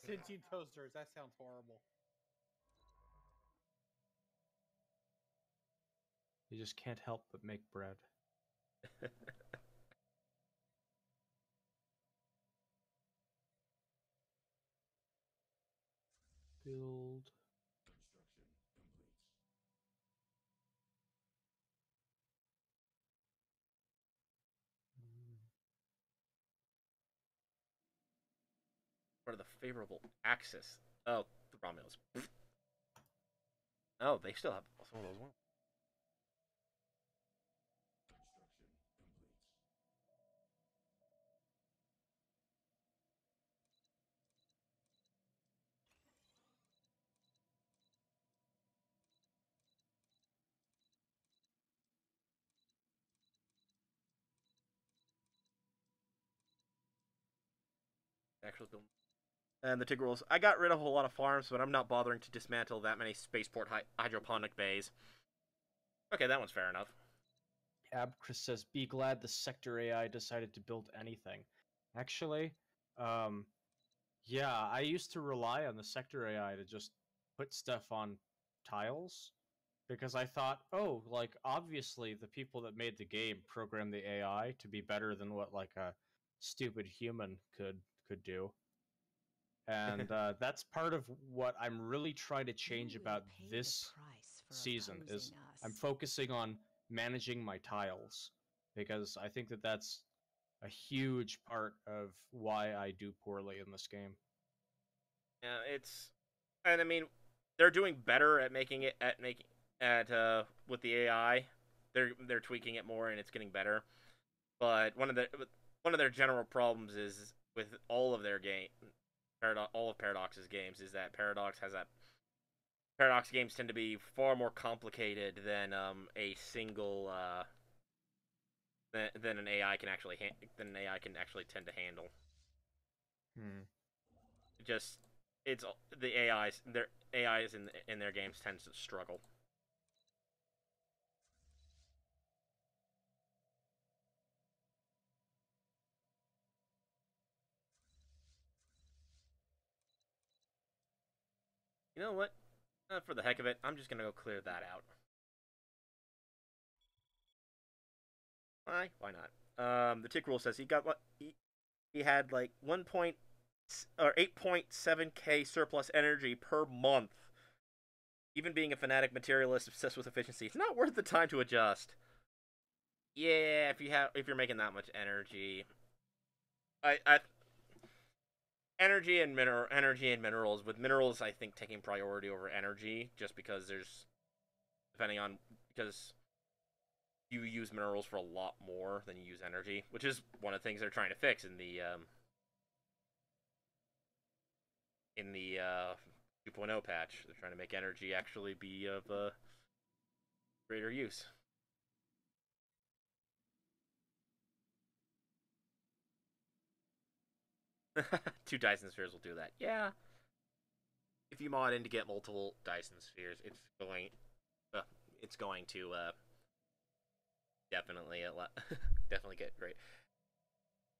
Sentient toasters. That sounds horrible. You just can't help but make bread. Build. What are the favorable axis? Oh, the Romulans. Oh, they still have some of those ones. Actually, and the Tig rules. I got rid of a lot of farms, but I'm not bothering to dismantle that many spaceport hydroponic bays. Okay, that one's fair enough. Abchris says, be glad the sector AI decided to build anything. Actually, yeah, I used to rely on the sector AI to just put stuff on tiles because I thought, oh, like obviously the people that made the game programmed the AI to be better than what like a stupid human could do. And that's part of what I'm really trying to change about this season is I'm focusing on managing my tiles because I think that that's a huge part of why I do poorly in this game. Yeah, and I mean, they're doing better at with the AI. They're tweaking it more, and it's getting better. But one of their general problems is with all of their all of Paradox's games is that Paradox games tend to be far more complicated than a single than an AI can actually tend to handle. Just it's the AIs in their games tends to struggle. You know what? For the heck of it, I'm just gonna go clear that out. Why not? The tick rule says he had like 8.7k surplus energy per month. Even being a fanatic materialist obsessed with efficiency, it's not worth the time to adjust. Yeah, if you're making that much energy, I energy and minerals. With minerals, I think taking priority over energy, just because because you use minerals for a lot more than you use energy, which is one of the things they're trying to fix in the 2.0 patch. They're trying to make energy actually be of greater use. Two Dyson spheres will do that. Yeah. If you mod in to get multiple Dyson spheres, it's going to definitely definitely get great.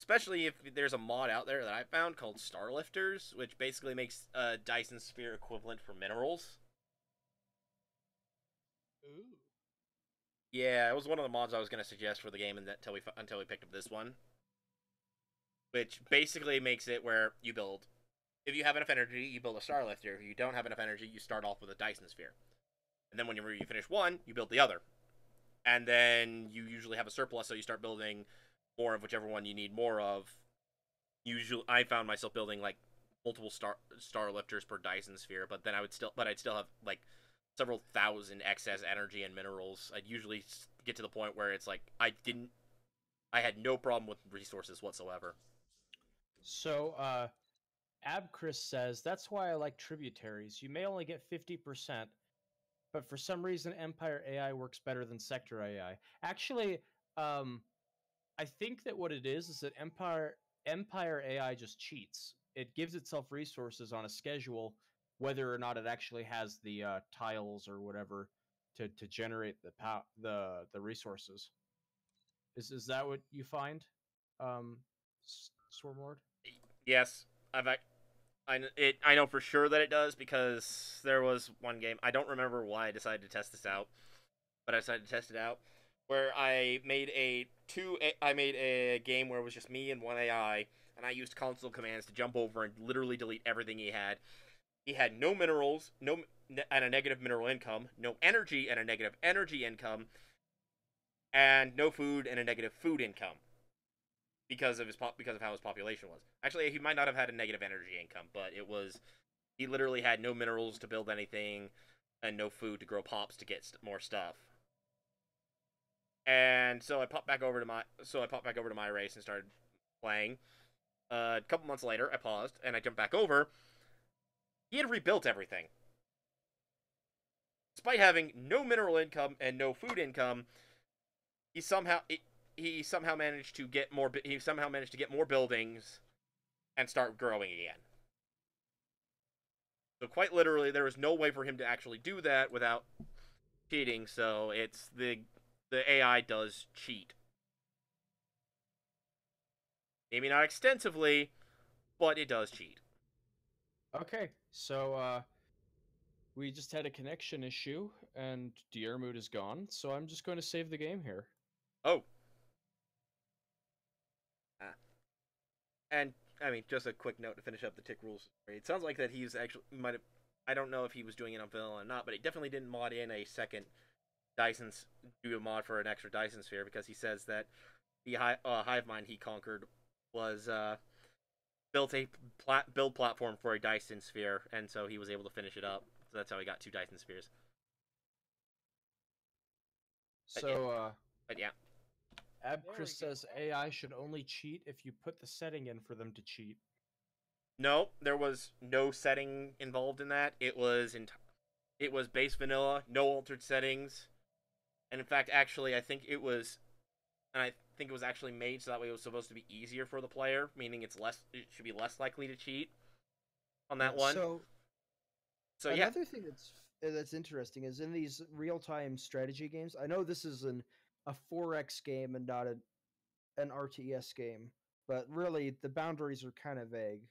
Especially if there's a mod out there that I found called Starlifters, which basically makes a Dyson sphere equivalent for minerals. Ooh. Yeah, it was one of the mods I was going to suggest for the game until we picked up this one. Which basically makes it where you build, if you have enough energy, you build a Starlifter. If you don't have enough energy, you start off with a Dyson sphere. And then when you finish one, you build the other. And then you usually have a surplus, so you start building more of whichever one you need more of. Usually, I found myself building like multiple star lifters per Dyson sphere, but then I'd still have like several thousand excess energy and minerals. I'd usually get to the point where it's like I had no problem with resources whatsoever. So, Abchris says, that's why I like tributaries. You may only get 50%, but for some reason, Empire AI works better than Sector AI. Actually, I think that what it is that Empire AI just cheats. It gives itself resources on a schedule, whether or not it actually has the tiles or whatever to generate the resources. Is that what you find, Stormlord? Yes, I know for sure that it does because there was one game, I don't remember why I decided to test this out, but I decided to test it out where I made a game where it was just me and one AI, and I used console commands to jump over and literally delete everything he had. He had no minerals, and a negative mineral income, no energy and a negative energy income, and no food and a negative food income because of how his population was. Actually, he might not have had a negative energy income, but he literally had no minerals to build anything and no food to grow pops to get more stuff. And so I popped back over to my race and started playing. A couple months later, I paused and I jumped back over. He had rebuilt everything. Despite having no mineral income and no food income, he somehow managed to get more buildings and start growing again. So quite literally, there was no way for him to actually do that without cheating. So it's the AI does cheat. Maybe not extensively, but it does cheat. Okay, so we just had a connection issue, and Diermut is gone, so I'm just going to save the game here. Oh. And, I mean, just a quick note to finish up the tick rules. It sounds like that he's actually might have. I don't know if he was doing it on vanilla or not, but he definitely didn't mod in a second do a mod for an extra Dyson sphere because he says that the hive mind he conquered was built a build platform for a Dyson sphere, and so he was able to finish it up. So that's how he got 2 Dyson spheres. So, But yeah. Abchris says AI should only cheat if you put the setting in for them to cheat. No, there was no setting involved in that. It was base vanilla, no altered settings. And in fact, actually, I think it was actually made so that way it was supposed to be easier for the player, meaning it should be less likely to cheat on that one. So yeah. Another thing that's interesting is in these real-time strategy games. I know this is a 4X game and not an RTS game, but really the boundaries are kind of vague.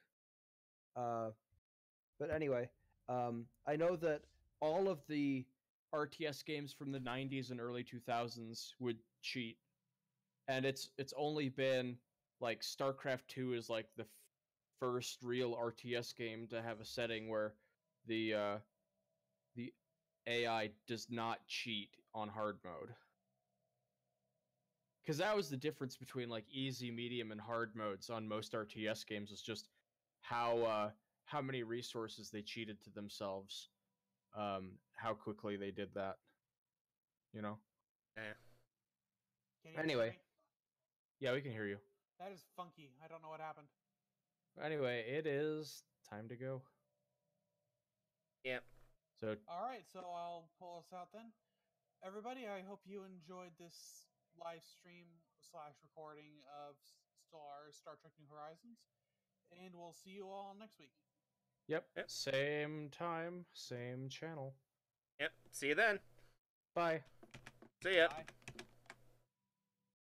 But anyway, I know that all of the RTS games from the 90s and early 2000s would cheat, and it's only been like StarCraft 2 is like the first real RTS game to have a setting where the AI does not cheat on hard mode. Because that was the difference between like easy, medium, and hard modes on most RTS games, was just how many resources they cheated to themselves, how quickly they did that. You know. Yeah. Anyway, yeah, we can hear you. That is funky. I don't know what happened. Anyway, it is time to go. Yeah. So. All right, so I'll pull us out then. Everybody, I hope you enjoyed this live stream / recording of Stellaris Star Trek New Horizons, and we'll see you all next week. Yep. Same time, same channel. Yep. See you then. Bye. See ya. Bye.